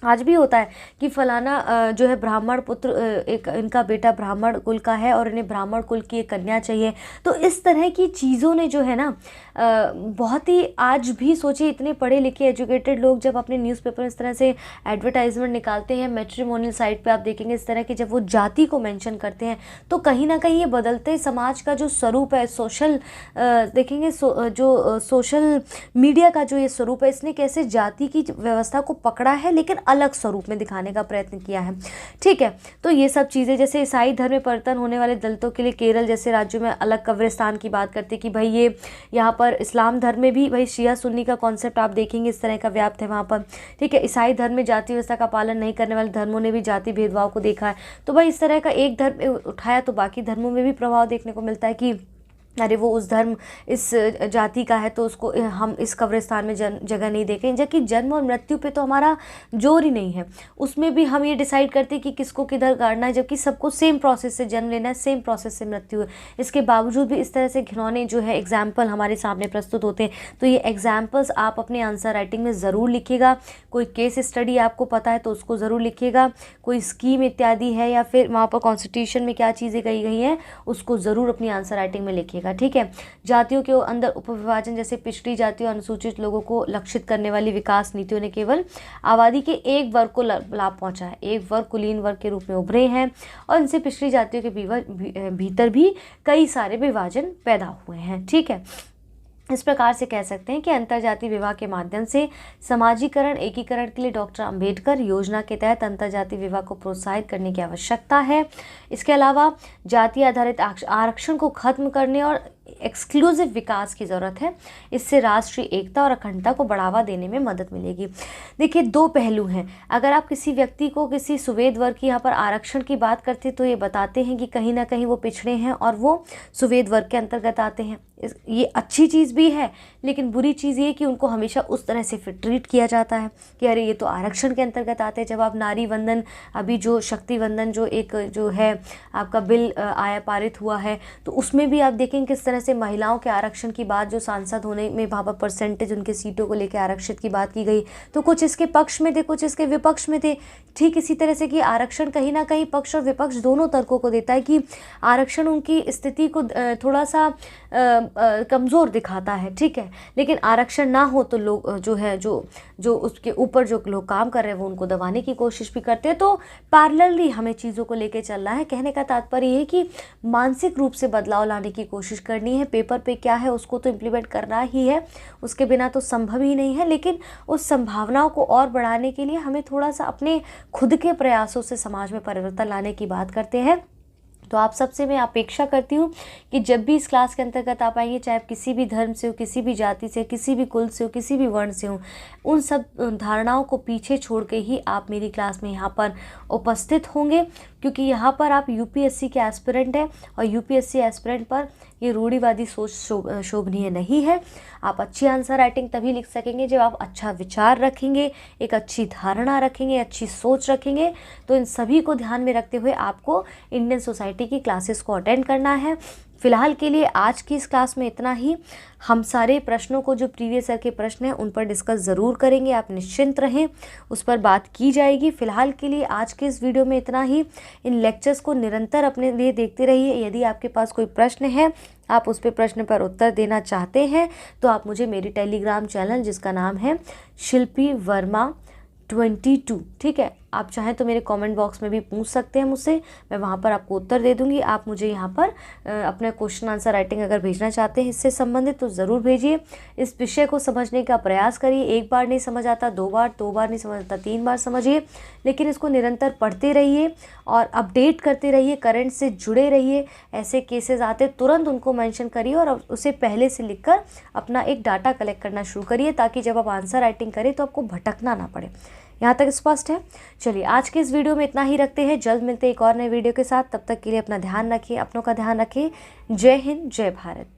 आज भी होता है कि फलाना जो है ब्राह्मण पुत्र, एक इनका बेटा ब्राह्मण कुल का है और इन्हें ब्राह्मण कुल की एक कन्या चाहिए। तो इस तरह की चीज़ों ने जो है ना बहुत ही, आज भी सोचिए इतने पढ़े लिखे एजुकेटेड लोग जब अपने न्यूज़पेपर इस तरह से एडवर्टाइजमेंट निकालते हैं, मैट्रिमोनियल साइट पे आप देखेंगे इस तरह के जब वो जाति को मेंशन करते हैं, तो कहीं ना कहीं ये बदलते समाज का जो स्वरूप है, सोशल देखेंगे जो सोशल मीडिया का जो ये स्वरूप है, इसने कैसे जाति की व्यवस्था को पकड़ा है लेकिन अलग स्वरूप में दिखाने का प्रयत्न किया है। ठीक है, तो ये सब चीज़ें, जैसे ईसाई धर्म में परिवर्तन होने वाले दलितों के लिए केरल जैसे राज्यों में अलग कब्रिस्तान की बात करते कि भाई ये यहाँ पर इस्लाम धर्म में भी भाई शिया सुन्नी का कॉन्सेप्ट आप देखेंगे इस तरह का व्याप्त है वहाँ पर। ठीक है, ईसाई धर्म में जाति व्यवस्था का पालन नहीं करने वाले धर्मों ने भी जाति भेदभाव को देखा है। तो भाई इस तरह का एक धर्म उठाया तो बाकी धर्मों में भी प्रभाव देखने को मिलता है कि अरे वो उस धर्म इस जाति का है तो उसको हम इस कब्रिस्तान में जगह नहीं देखें, जबकि जन्म और मृत्यु पे तो हमारा जोर ही नहीं है। उसमें भी हम ये डिसाइड करते हैं कि किसको किधर गाड़ना है, जबकि सबको सेम प्रोसेस से जन्म लेना है, सेम प्रोसेस से मृत्यु है। इसके बावजूद भी इस तरह से घिनौने जो है एग्जाम्पल हमारे सामने प्रस्तुत होते हैं। तो ये एग्जाम्पल्स आप अपने आंसर राइटिंग में ज़रूर लिखिएगा। कोई केस स्टडी आपको पता है तो उसको ज़रूर लिखिएगा, कोई स्कीम इत्यादि है या फिर वहाँ पर कॉन्स्टिट्यूशन में क्या चीज़ें कही गई हैं उसको ज़रूर अपनी आंसर राइटिंग में लिखिएगा। ठीक है, जातियों के अंदर उपविभाजन, जैसे पिछड़ी जातियों अनुसूचित लोगों को लक्षित करने वाली विकास नीतियों ने केवल आबादी के एक वर्ग को लाभ पहुंचा है, एक वर्ग कुलीन वर्ग के रूप में उभरे हैं, और इनसे पिछड़ी जातियों के भीतर भी कई सारे विभाजन पैदा हुए हैं। ठीक है, इस प्रकार से कह सकते हैं कि अंतरजातीय विवाह के माध्यम से समाजीकरण एकीकरण के लिए डॉक्टर अंबेडकर योजना के तहत अंतरजातीय विवाह को प्रोत्साहित करने की आवश्यकता है। इसके अलावा जाति आधारित आरक्षण को खत्म करने और एक्सक्लूसिव विकास की ज़रूरत है। इससे राष्ट्रीय एकता और अखंडता को बढ़ावा देने में मदद मिलेगी। देखिए, दो पहलू हैं। अगर आप किसी व्यक्ति को किसी सुवेद वर्ग की यहाँ पर आरक्षण की बात करते तो ये बताते हैं कि कहीं ना कहीं वो पिछड़े हैं और वो सुवेद वर्ग के अंतर्गत आते हैं। ये अच्छी चीज़ भी है, लेकिन बुरी चीज़ ये कि उनको हमेशा उस तरह से फिर ट्रीट किया जाता है कि अरे ये तो आरक्षण के अंतर्गत आते हैं। जब आप नारी वंदन, अभी जो शक्ति वंदन जो एक जो है आपका बिल आया पारित हुआ है, तो उसमें भी आप देखेंगे किस तरह से महिलाओं के आरक्षण की बात, जो सांसद होने में वहाँ पर परसेंटेज उनके सीटों को लेकर आरक्षित की बात की गई, तो कुछ इसके पक्ष में थे कुछ इसके विपक्ष में थे। ठीक इसी तरह से कि आरक्षण कहीं ना कहीं पक्ष और विपक्ष दोनों तर्कों को देता है कि आरक्षण उनकी स्थिति को थोड़ा सा कमज़ोर दिखाता है, ठीक है। लेकिन आरक्षण ना हो तो लोग जो है जो उसके ऊपर जो लोग काम कर रहे हैं वो उनको दबाने की कोशिश भी करते हैं। तो पैरेलली हमें चीज़ों को लेके चलना है। कहने का तात्पर्य ये है कि मानसिक रूप से बदलाव लाने की कोशिश करनी है। पेपर पे क्या है उसको तो इम्प्लीमेंट करना ही है, उसके बिना तो संभव ही नहीं है। लेकिन उस संभावनाओं को और बढ़ाने के लिए हमें थोड़ा सा अपने खुद के प्रयासों से समाज में परिवर्तन लाने की बात करते हैं। तो आप सबसे मैं अपेक्षा करती हूँ कि जब भी इस क्लास के अंतर्गत आप आएंगे, चाहे आप किसी भी धर्म से हो, किसी भी जाति से, किसी भी कुल से हो, किसी भी वर्ण से हो, उन सब धारणाओं को पीछे छोड़ के ही आप मेरी क्लास में यहाँ पर उपस्थित होंगे, क्योंकि यहाँ पर आप यूपीएससी के एस्पिरेंट हैं और यूपीएससी एस्पिरेंट पर ये रूढ़िवादी सोच शोभनीय नहीं है। आप अच्छी आंसर राइटिंग तभी लिख सकेंगे जब आप अच्छा विचार रखेंगे, एक अच्छी धारणा रखेंगे, अच्छी सोच रखेंगे। तो इन सभी को ध्यान में रखते हुए आपको इंडियन सोसाइटी की क्लासेस को अटेंड करना है। फ़िलहाल के लिए आज की इस क्लास में इतना ही। हम सारे प्रश्नों को, जो प्रीवियस ईयर के प्रश्न हैं, उन पर डिस्कस ज़रूर करेंगे, आप निश्चिंत रहें, उस पर बात की जाएगी। फ़िलहाल के लिए आज के इस वीडियो में इतना ही। इन लेक्चर्स को निरंतर अपने लिए देखते रहिए। यदि आपके पास कोई प्रश्न है, आप उस पर प्रश्न पर उत्तर देना चाहते हैं, तो आप मुझे मेरी टेलीग्राम चैनल, जिसका नाम है शिल्पी वर्मा 22, ठीक है, आप चाहें तो मेरे कमेंट बॉक्स में भी पूछ सकते हैं मुझसे, मैं वहाँ पर आपको उत्तर दे दूँगी। आप मुझे यहाँ पर अपना क्वेश्चन आंसर राइटिंग अगर भेजना चाहते हैं इससे संबंधित, तो ज़रूर भेजिए। इस विषय को समझने का प्रयास करिए। एक बार नहीं समझ आता, दो बार नहीं समझ आता, 3 बार समझिए, लेकिन इसको निरंतर पढ़ते रहिए और अपडेट करते रहिए, करंट से जुड़े रहिए। ऐसे केसेस आते तुरंत उनको मेंशन करिए और उसे पहले से लिखकर अपना एक डाटा कलेक्ट करना शुरू करिए, ताकि जब आप आंसर राइटिंग करें तो आपको भटकना ना पड़े। यहाँ तक स्पष्ट है? चलिए, आज के इस वीडियो में इतना ही रखते हैं। जल्द मिलते हैं एक और नए वीडियो के साथ। तब तक के लिए अपना ध्यान रखिए, अपनों का ध्यान रखिए। जय हिंद, जय भारत।